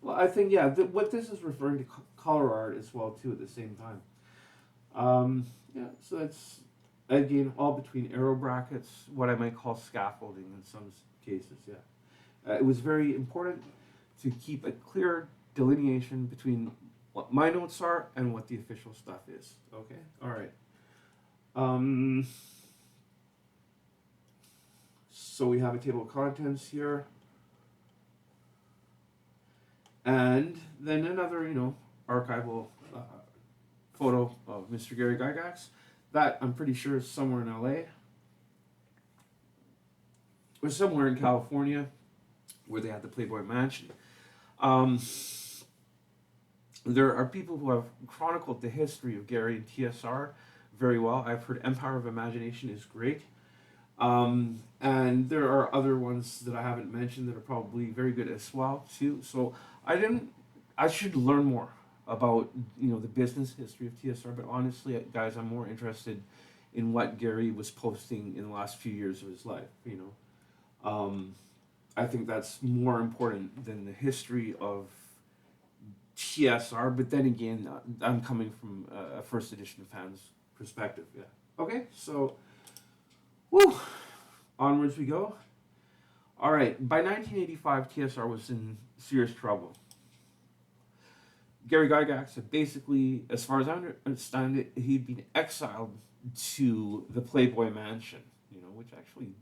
well, I think, yeah, what this is referring to color art as well, too, at the same time. Yeah, so that's, again, all between arrow brackets, what I might call scaffolding in some cases, yeah. It was very important to keep a clear delineation between what my notes are and what the official stuff is. Okay? All right. Um, so we have a table of contents here, and then another, archival photo of Mr. Gary Gygax. That I'm pretty sure is somewhere in LA or somewhere in California where they had the Playboy Mansion. Um, there are people who have chronicled the history of Gary and TSR very well. I've heard Empire of Imagination is great. And there are other ones that I haven't mentioned that are probably very good as well too. So I should learn more about the business history of TSR. But honestly, guys, I'm more interested in what Gary was posting in the last few years of his life. I think that's more important than the history of TSR. But then again, I'm coming from a first edition fan's perspective. Yeah. Okay. So, woo. Onwards we go. All right. By 1985, TSR was in serious trouble. Gary Gygax had basically, as far as I understand it, he'd been exiled to the Playboy Mansion. Which actually,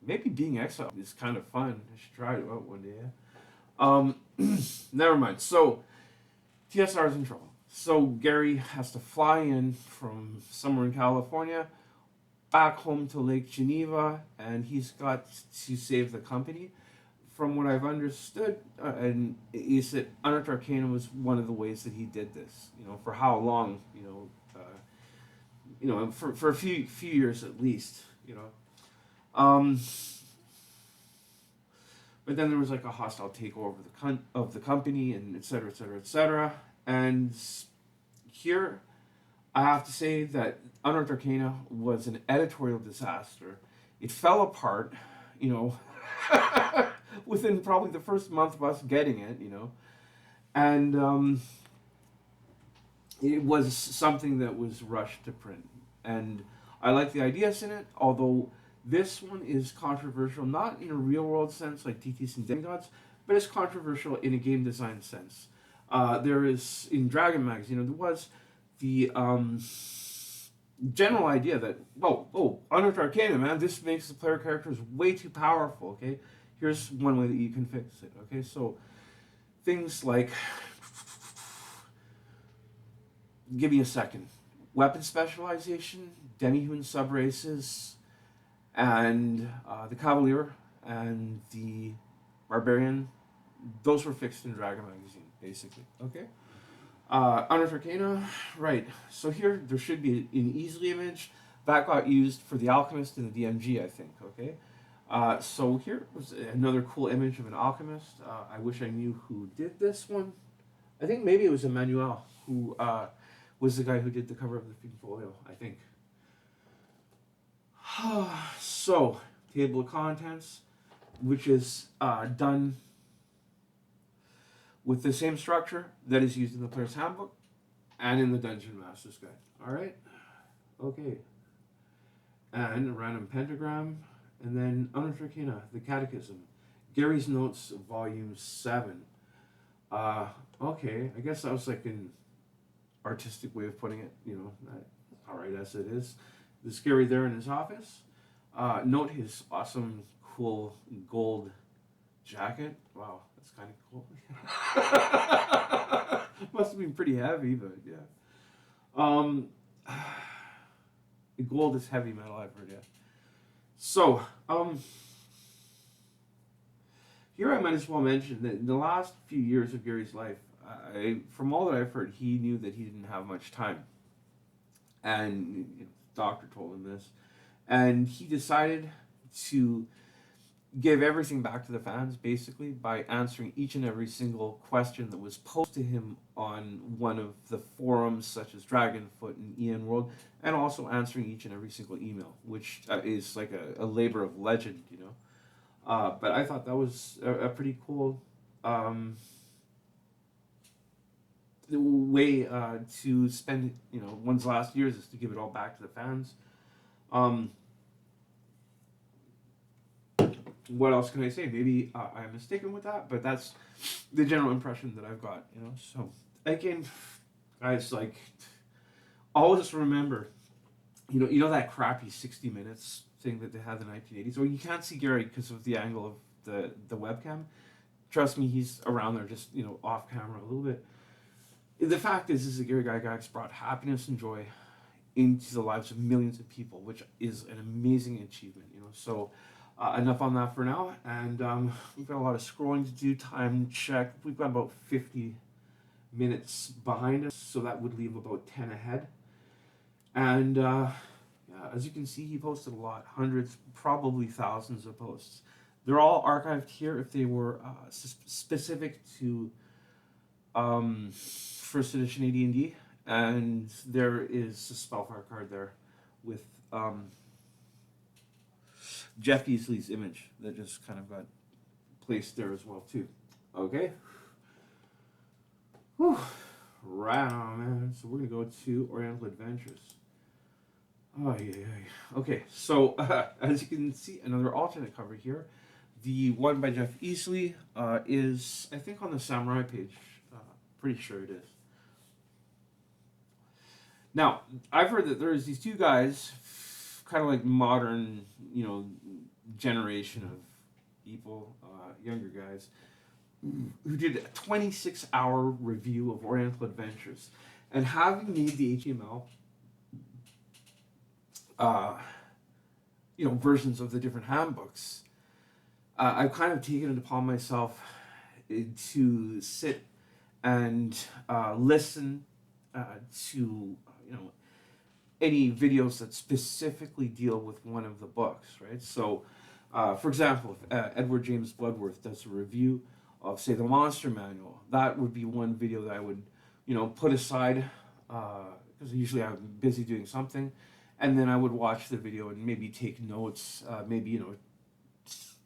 maybe being exiled is kind of fun. I should try it out one day. Never mind. So, TSR is in trouble. So Gary has to fly in from somewhere in California back home to Lake Geneva, and he's got to save the company. From what I've understood, and is that Unearthed Arcana was one of the ways that he did this. For how long? For a few years at least. Um, but then there was like a hostile takeover of the company, and et cetera, et cetera, et cetera. And here, I have to say that Unearthed Arcana was an editorial disaster. It fell apart, within probably the first month of us getting it, and it was something that was rushed to print. And I like the ideas in it, although this one is controversial, not in a real world sense like DTs and Demigods, but it's controversial in a game design sense. There is, in Dragon Magazine, there was the general idea that, Unearthed Arcana, man, this makes the player characters way too powerful, okay? Here's one way that you can fix it, okay? So, things like, give me a second, weapon specialization, demi-human subraces, and the Cavalier and the Barbarian, those were fixed in Dragon Magazine, basically, okay? Unearthed Arcana, right. So here, there should be an easily image. That got used for the Alchemist and the DMG, I think, okay? So here was another cool image of an alchemist. I wish I knew who did this one. I think maybe it was Emmanuel, who was the guy who did the cover of the Folio, I think. So, table of contents, which is done with the same structure that is used in the Player's Handbook and in the Dungeon Master's Guide. Alright? Okay. And a random pentagram, and then Unearthed Arcana, the Catechism. Gary's Notes, Volume 7. Okay, I guess that was like an artistic way of putting it, alright as it is. There's Gary there in his office. Note his awesome, cool gold jacket. Wow, that's kind of cool. Must have been pretty heavy, but yeah. Gold is heavy metal, I've heard, yeah. So, here I might as well mention that in the last few years of Gary's life, from all that I've heard, he knew that he didn't have much time. And the doctor told him this. And he decided to give everything back to the fans, basically, by answering each and every single question that was posed to him on one of the forums, such as Dragonfoot and EN World, and also answering each and every single email, which is like a labor of legend, But I thought that was a pretty cool way to spend, one's last years, is to give it all back to the fans. What else can I say? Maybe I'm mistaken with that, but that's the general impression that I've got, So, again, guys, always remember you know that crappy 60 Minutes thing that they had in the 1980s. Or you can't see Gary because of the angle of the webcam. Trust me, he's around there, just off camera a little bit. The fact is that Gary Gygax brought happiness and joy into the lives of millions of people, which is an amazing achievement. So enough on that for now, and we've got a lot of scrolling to do. Time check, we've got about 50 minutes behind us, so that would leave about 10 ahead. And yeah, as you can see, he posted a lot, hundreds, probably thousands of posts. They're all archived here if they were specific to first edition AD&D, and there is a Spellfire card there with Jeff Easley's image that just kind of got placed there as well too. Okay. Whew. Right on, man. So we're gonna go to Oriental Adventures. Oh yeah. Okay. So as you can see, another alternate cover here. The one by Jeff Easley is, I think, on the Samurai page. Pretty sure it is. Now, I've heard that there's these two guys, kind of like modern, generation of people, younger guys, who did a 26-hour review of Oriental Adventures. And having made the HTML, versions of the different handbooks, I've kind of taken it upon myself to sit and listen to any videos that specifically deal with one of the books, right? So, for example, if Edward James Bloodworth does a review of, say, the Monster Manual, that would be one video that I would, put aside because usually I'm busy doing something, and then I would watch the video and maybe take notes, maybe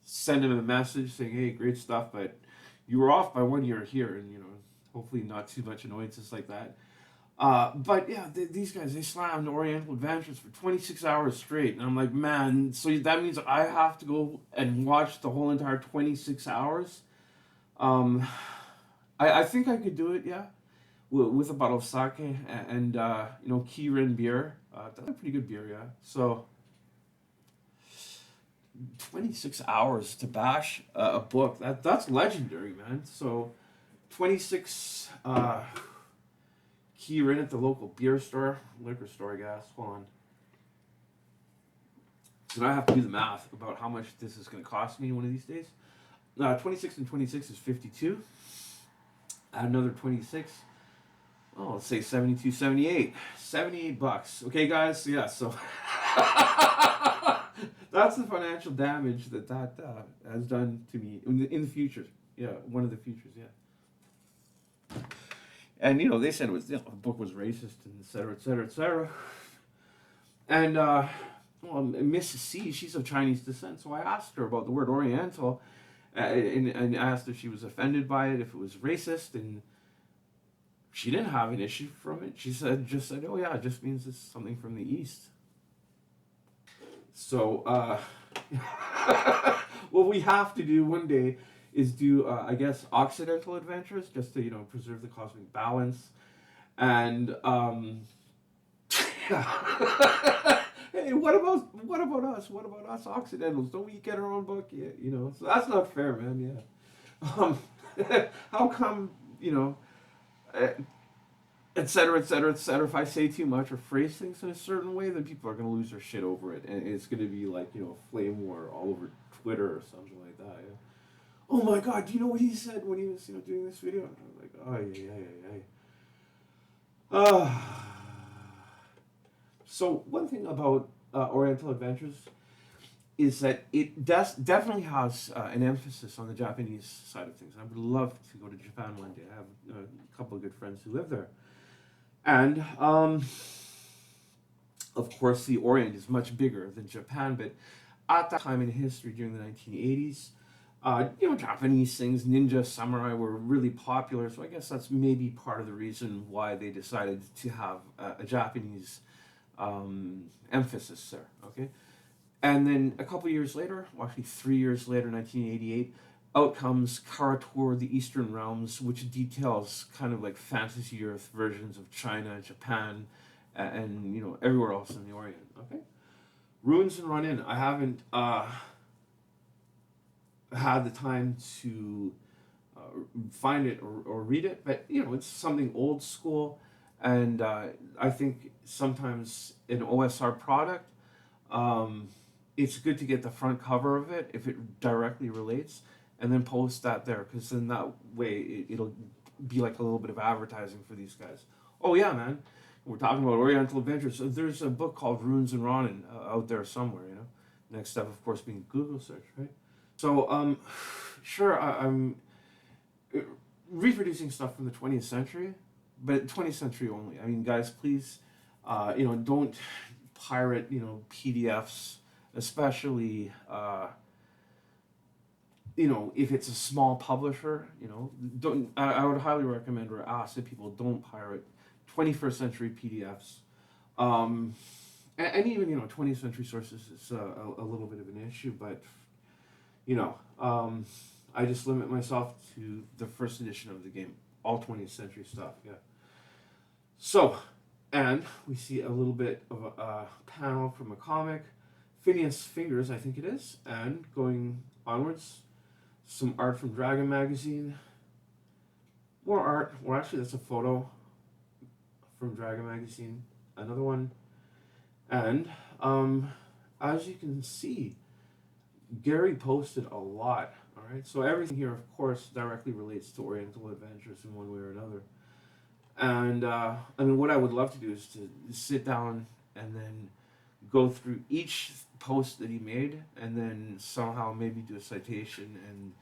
send him a message saying, "Hey, great stuff, but you were off by 1 year here," and hopefully not too much annoyances like that. But yeah, these guys, they slammed Oriental Adventures for 26 hours straight. And I'm like, man, so that means I have to go and watch the whole entire 26 hours? I think I could do it, yeah, with a bottle of sake and Kirin beer. That's a pretty good beer, yeah. So 26 hours to bash a book, that's legendary, man. So 26... Kirin at the local beer store, liquor store, I guess. Hold on. So now I have to do the math about how much this is going to cost me one of these days. 26 and 26 is 52. Add another 26. Oh, let's say 72, 78. 78 bucks. Okay, guys? Yeah, so that's the financial damage that has done to me in the future. Yeah, one of the futures, yeah. And they said it was the book was racist and et cetera, et cetera, et cetera. And Miss C, she's of Chinese descent, so I asked her about the word Oriental, and asked if she was offended by it, if it was racist, and she didn't have an issue from it. She said, "Oh yeah, it just means it's something from the East." So what we have to do one day is do, I guess, Occidental Adventures, just to, preserve the cosmic balance. And, hey, what about us? What about us Occidentals? Don't we get our own book? Yeah, so that's not fair, man, yeah. How come, et cetera, et cetera, et cetera. If I say too much or phrase things in a certain way, then people are going to lose their shit over it. And it's going to be like, a flame war all over Twitter or something like that, yeah. Oh my God, do you know what he said when he was, doing this video? And I was like, oh, yeah. So one thing about Oriental Adventures is that it definitely has an emphasis on the Japanese side of things. I would love to go to Japan one day. I have a couple of good friends who live there. And, of course, the Orient is much bigger than Japan, but at that time in history, during the 1980s, Japanese things, ninja, samurai were really popular. So I guess that's maybe part of the reason why they decided to have a Japanese emphasis there. Okay, and then a couple years later, well, actually 3 years later, 1988, out comes Karator, the Eastern Realms, which details kind of like fantasy Earth versions of China, Japan, and you know, everywhere else in the Orient. Okay, Ruins and Run In. I haven't had the time to find it or read it, but you know, it's something old school, and I think sometimes an OSR product, um, it's good to get the front cover of it if it directly relates, and then post that there, because then that way it'll be like a little bit of advertising for these guys. Oh yeah, man, we're talking about Oriental Adventures. So there's a book called Runes and Ronin out there somewhere, you know. Next step, of course, being Google search, right? So, sure, I'm reproducing stuff from the 20th century, but 20th century only. I mean, guys, please, you know, don't pirate, you know, PDFs, especially, you know, if it's a small publisher, you know, don't. I would highly recommend or ask that people don't pirate 21st century PDFs. Um, and even, you know, 20th century sources is a little bit of an issue, but you know, I just limit myself to the first edition of the game, all 20th century stuff. Yeah. So, and we see a little bit of a panel from a comic, Phineas Fingers, I think it is, and going onwards, some art from Dragon magazine, more art. Well, actually, that's a photo from Dragon magazine, another one, and as you can see, Gary posted a lot. All right, so everything here, of course, directly relates to Oriental Adventures in one way or another. And I mean, what I would love to do is to sit down and then go through each post that he made, and then somehow maybe do a citation and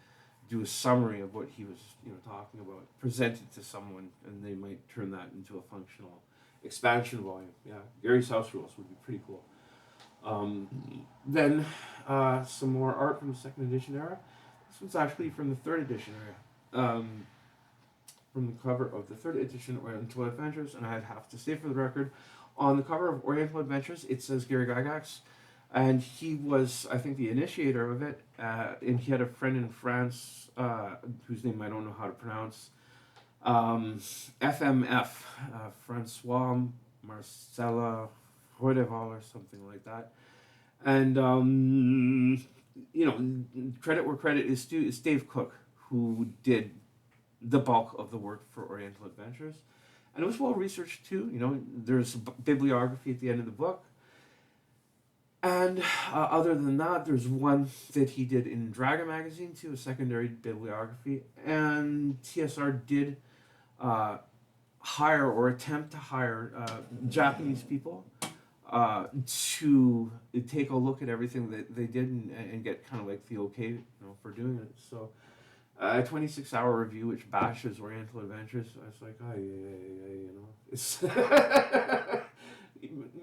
do a summary of what he was, you know, talking about, present it to someone, and they might turn that into a functional expansion volume. Yeah, Gary's House Rules would be pretty cool. Then some more art from the second edition era. This one's actually from the third edition era. From the cover of the third edition Oriental Adventures, and I'd have to say for the record, on the cover of Oriental Adventures, it says Gary Gygax, and he was, I think, the initiator of it, and he had a friend in France, whose name I don't know how to pronounce, FMF, Francois Marcella Rodeval or something like that. And, you know, credit where credit is due, is Dave Cook, who did the bulk of the work for Oriental Adventures. And it was well researched too. You know, there's bibliography at the end of the book. And other than that, there's one that he did in Dragon magazine too, a secondary bibliography. And TSR did hire or attempt to hire Japanese people to take a look at everything that they did and get kind of like the okay, you know, for doing it. So a 26-hour review which bashes Oriental Adventures. I was like, oh yeah, you know, it's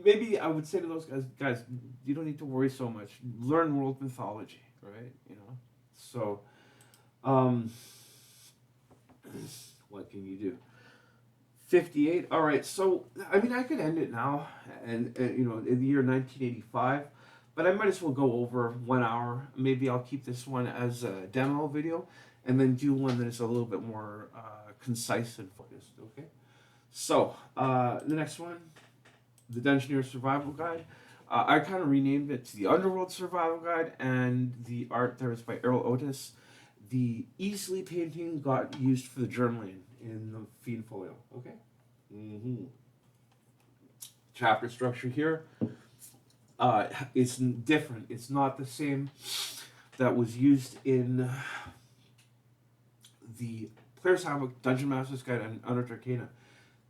maybe I would say to those guys, you don't need to worry so much. Learn world mythology, right? You know, so what can you do? 58. All right, so I mean, I could end it now, and you know, in the year 1985, but I might as well go over 1 hour. Maybe I'll keep this one as a demo video, and then do one that is a little bit more concise and focused. Okay, so the next one, the Dungeoneer Survival Guide. I kind of renamed it to the Underworld Survival Guide, and the art there is by Errol Otis. The easily painting got used for the journaling in the feed folio. Okay. Chapter structure here. It's different. It's not the same that was used in the Player's Handbook, Dungeon Master's Guide, and Unearthed Arcana.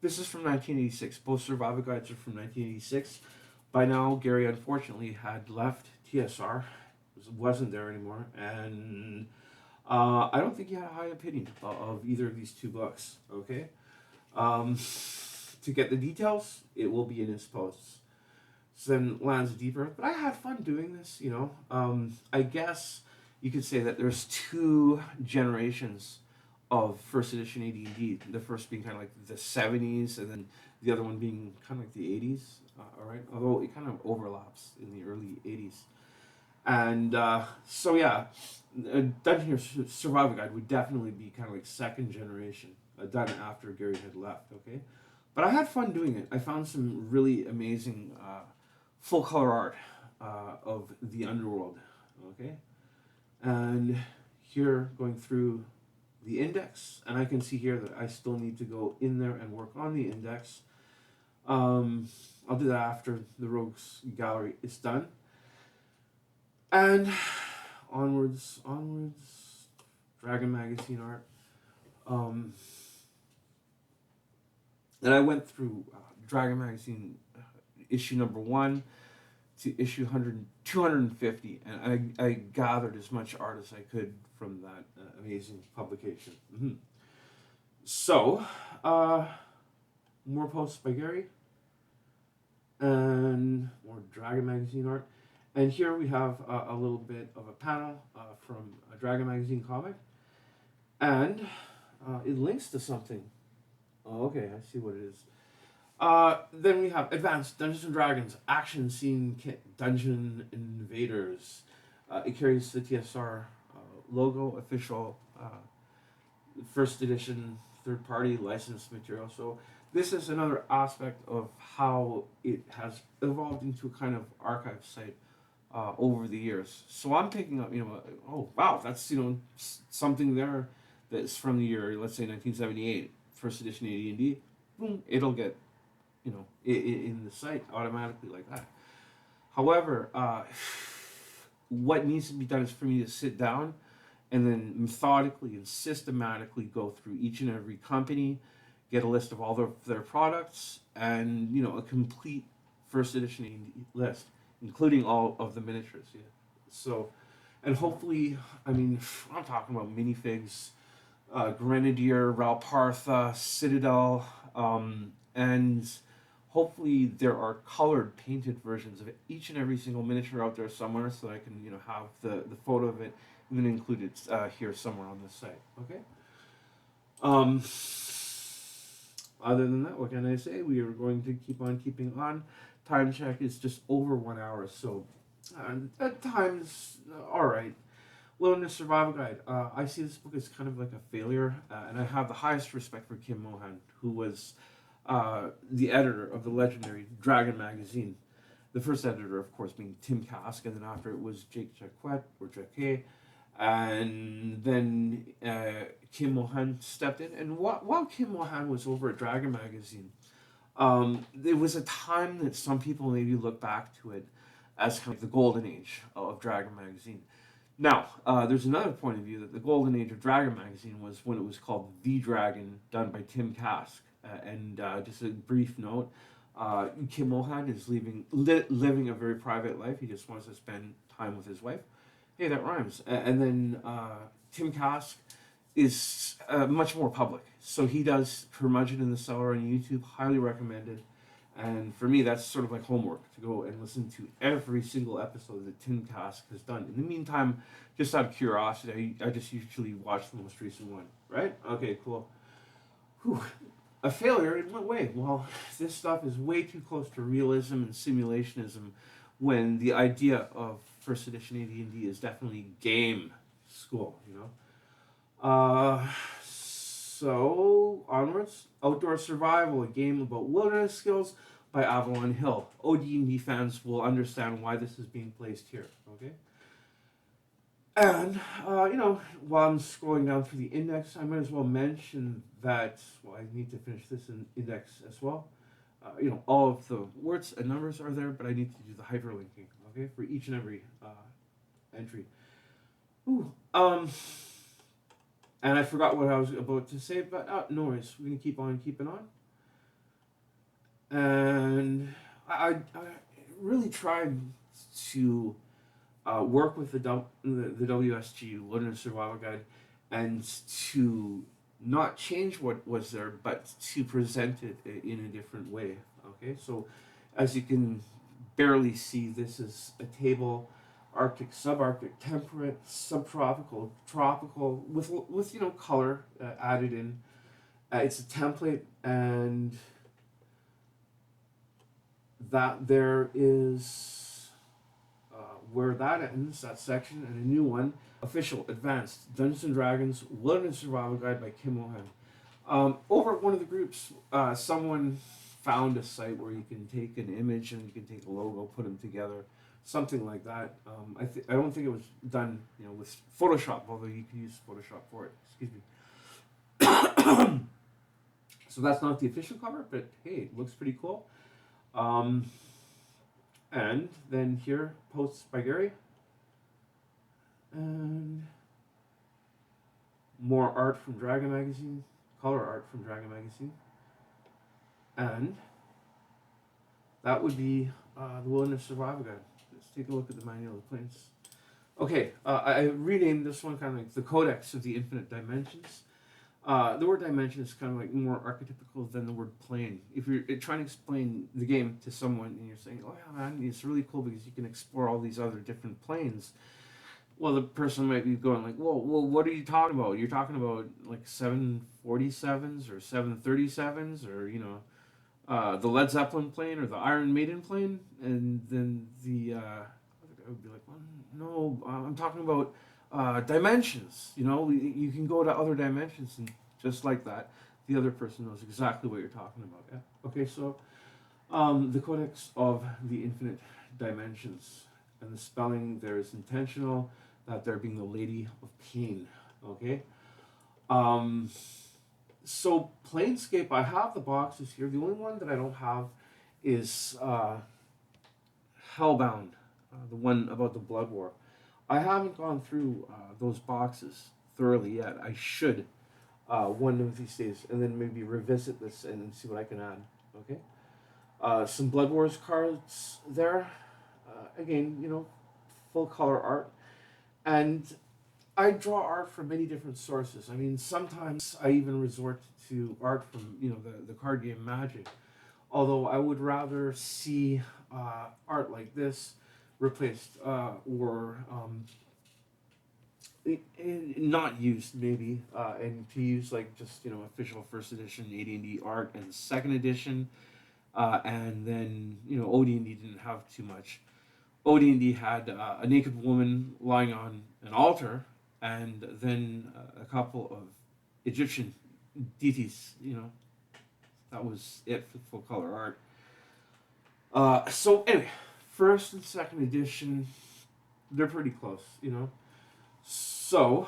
This is from 1986. Both survival guides are from 1986. By now, Gary unfortunately had left TSR. Wasn't there anymore, and I don't think he had a high opinion of either of these two books. Okay, to get the details, it will be in his posts. So then Lands of Deep Earth. But I had fun doing this. You know, I guess you could say that there's two generations of first edition AD&D. The first being kind of like the 70s, and then the other one being kind of like the 80s. All right, although it kind of overlaps in the early 80s. And so yeah, Dungeoneer Survival Guide would definitely be kind of like second generation, done after Gary had left. Okay, But I had fun doing it. I found some really amazing full color art of the underworld. Okay, and here going through the index, and I can see here that I still need to go in there and work on the index. I'll do that after the Rogues Gallery is done. And onwards, Dragon Magazine art. Um, and I went through Dragon Magazine issue number 1 to issue 250, and I gathered as much art as I could from that amazing publication. Mm-hmm. So, more posts by Gary, and more Dragon Magazine art. And here we have a little bit of a panel from a Dragon Magazine comic, and it links to something. Oh, okay, I see what it is. Then we have Advanced Dungeons and Dragons Action Scene Kit Dungeon Invaders. It carries the TSR logo, official first edition, third party licensed material. So this is another aspect of how it has evolved into a kind of archive site over the years. So I'm picking up, oh wow, that's something there that's from the year, let's say 1978, first edition AD&D. Boom, it'll get in the site automatically like that. However, what needs to be done is for me to sit down and then methodically and systematically go through each and every company, get a list of all their products, and a complete first edition AD&D list, including all of the miniatures. Yeah. So, and hopefully, I'm talking about minifigs, Grenadier, Ralpartha, Citadel, and hopefully there are colored, painted versions of each and every single miniature out there somewhere, so that I can have the photo of it even included here somewhere on the site. Okay. Other than that, what can I say? We are going to keep on keeping on. Time check is just over 1 hour, so at times, all right. Wilderness Survival Guide. I see this book as kind of like a failure, and I have the highest respect for Kim Mohan, who was the editor of the legendary Dragon magazine. The first editor, of course, being Tim Kask, and then after it was Jake Jacquet, or Jacquet, and then Kim Mohan stepped in. And while Kim Mohan was over at Dragon magazine, there was a time that some people maybe look back to it as kind of the golden age of Dragon magazine. Now, there's another point of view that the golden age of Dragon magazine was when it was called The Dragon, done by Tim Kask. And just a brief note, Kim Mohan is living a very private life. He just wants to spend time with his wife. Hey, that rhymes. And then Tim Kask is much more public. So he does Curmudgeon in the Cellar on YouTube, highly recommended. And for me, that's sort of like homework, to go and listen to every single episode that Tim Kask has done. In the meantime, just out of curiosity, I just usually watch the most recent one, right? Okay, cool. Whew. A failure in what way? Well, this stuff is way too close to realism and simulationism, when the idea of first edition AD&D is definitely game school, So, onwards. Outdoor Survival, a game about wilderness skills by Avalon Hill. OD&D fans will understand why this is being placed here, okay? And, while I'm scrolling down through the index, I might as well mention that, I need to finish this index as well. All of the words and numbers are there, but I need to do the hyperlinking, okay, for each and every entry. Ooh, and I forgot what I was about to say, but no worries. We're going to keep on keeping on. And I really tried to work with the WSG, Wilderness Survival Guide, and to not change what was there, but to present it in a different way. Okay, so as you can barely see, this is a table: Arctic, subarctic, temperate, subtropical, tropical, with color added in. It's a template, and that there is where that ends, that section, and a new one: Official Advanced Dungeons and Dragons Wilderness Survival Guide by Kim Mohan. Over at one of the groups, someone found a site where you can take an image and you can take a logo, put them together, something like that. I don't think it was done, with Photoshop, although you can use Photoshop for it. Excuse me. So that's not the official cover, but hey, it looks pretty cool. Um, and then here, posts by Gary, and more art from Dragon Magazine, color art from Dragon Magazine, and that would be the Wilderness Survival Guide. Let's take a look at the manual of the planes. Okay, I renamed this one kind of like the Codex of the Infinite Dimensions. The word dimension is kind of like more archetypical than the word plane. If you're trying to explain the game to someone and you're saying, "Oh yeah, man, it's really cool because you can explore all these other different planes," well, the person might be going like, "Whoa, what are you talking about? You're talking about like 747s or 737s or the Led Zeppelin plane or the Iron Maiden plane?" And then the other guy would be like, well, "No, I'm talking about dimensions. You can go to other dimensions," and just like that, the other person knows exactly what you're talking about. Yeah. Okay, so the Codex of the Infinite Dimensions, and the spelling there is intentional. That there being the Lady of Pain. Okay. Um, so Planescape, I have the boxes here. The only one that I don't have is Hellbound, the one about the Blood War. I haven't gone through those boxes thoroughly yet. I should one of these days, and then maybe revisit this and see what I can add. Okay. Some Blood Wars cards there. Again, full color art. And I draw art from many different sources. I mean, sometimes I even resort to art from the card game Magic. Although I would rather see art like this replaced or not used maybe, and to use like just official first edition AD&D art and second edition, and then OD&D didn't have too much. OD&D had a naked woman lying on an altar, and then a couple of Egyptian deities. That was it for full color art. So anyway, first and second edition, they're pretty close. So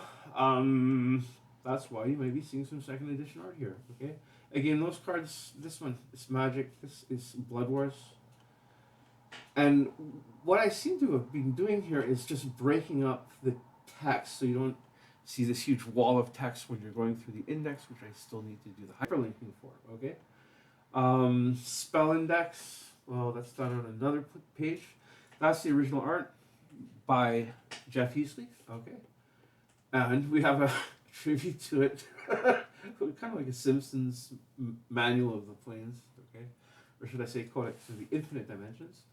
that's why you might be seeing some second edition art here. Okay. Again, those cards. This one is Magic. This is Blood Wars. And what I seem to have been doing here is just breaking up the text so you don't see this huge wall of text when you're going through the index, which I still need to do the hyperlinking for. Okay. Spell index. Well, that's done on another page. That's the original art by Jeff Heasley. Okay. And we have a tribute to it, kind of like a Simpsons manual of the planes. Okay. Or should I say Codex of the Infinite Dimensions.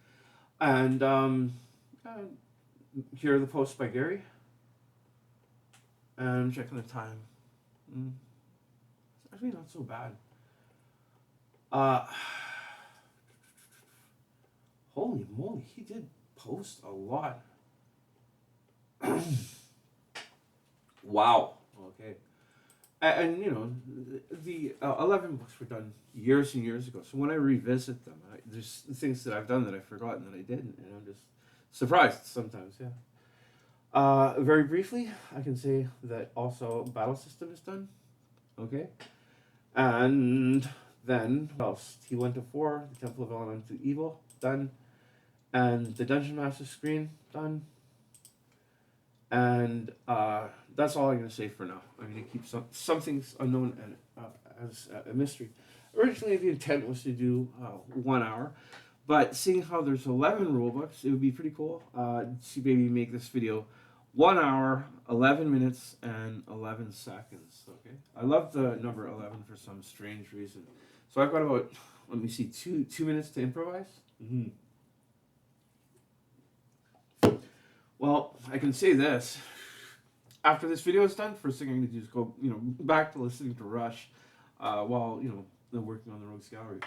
And here are the posts by Gary. And I'm checking the time. It's actually not so bad. Holy moly, he did post a lot. Wow. Okay. And the 11 books were done years and years ago. So when I revisit them, there's things that I've done that I've forgotten that I didn't, and I'm just surprised sometimes. Yeah. Very briefly, I can say that also Battle System is done. Okay. And then what else? T1-4, the Temple of Elemental Evil, done. And the Dungeon Master screen, done. And that's all I'm going to say for now. I'm going to keep some things unknown and as a mystery. Originally, the intent was to do 1 hour, but seeing how there's 11 rule books, it would be pretty cool to maybe make this video 1 hour, 11 minutes, and 11 seconds. Okay, I love the number 11 for some strange reason. So I've got about, let me see, two minutes to improvise. Mm-hmm. Well, I can say this. After this video is done, first thing I'm going to do is go, back to listening to Rush while, working on the Rogues Gallery.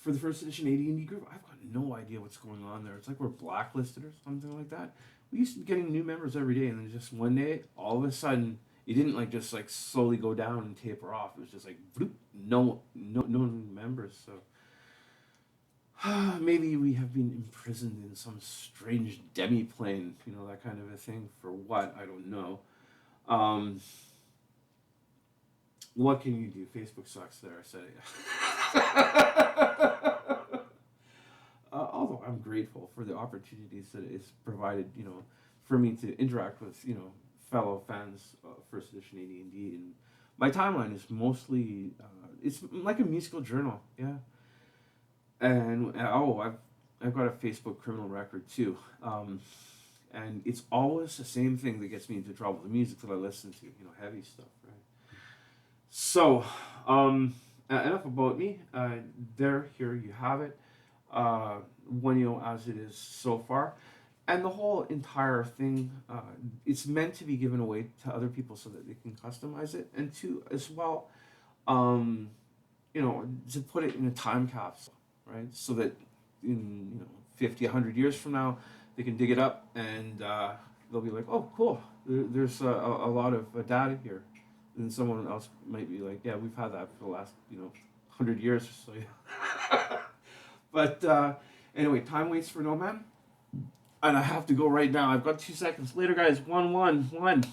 For the first edition AD&D group, I've got no idea what's going on there. It's like we're blacklisted or something like that. We used to be getting new members every day, and then just one day, all of a sudden, You didn't like just like slowly go down and taper off. It was just like bloop, no one remembers. So maybe we have been imprisoned in some strange demi-plane, that kind of a thing. For what? I don't know. Um, what can you do? Facebook sucks there, I said it. Although I'm grateful for the opportunities that it's provided, for me to interact with, fellow fans of First Edition AD&D. And my timeline is mostly, it's like a musical journal, yeah. And I've got a Facebook criminal record too, and it's always the same thing that gets me into trouble. The music that I listen to, heavy stuff, right? So, enough about me. Here you have it. 1.0 as it is so far, and the whole entire thing. It's meant to be given away to other people so that they can customize it, and to as well, um, to put it in a time capsule, right? So that in 50, 100 years from now, they can dig it up and they'll be like, oh, cool. There's a lot of data here. And someone else might be like, yeah, we've had that for the last 100 years or so. Yeah. But anyway, time waits for no man, and I have to go right now. I've got 2 seconds. Later, guys. 1-1-1.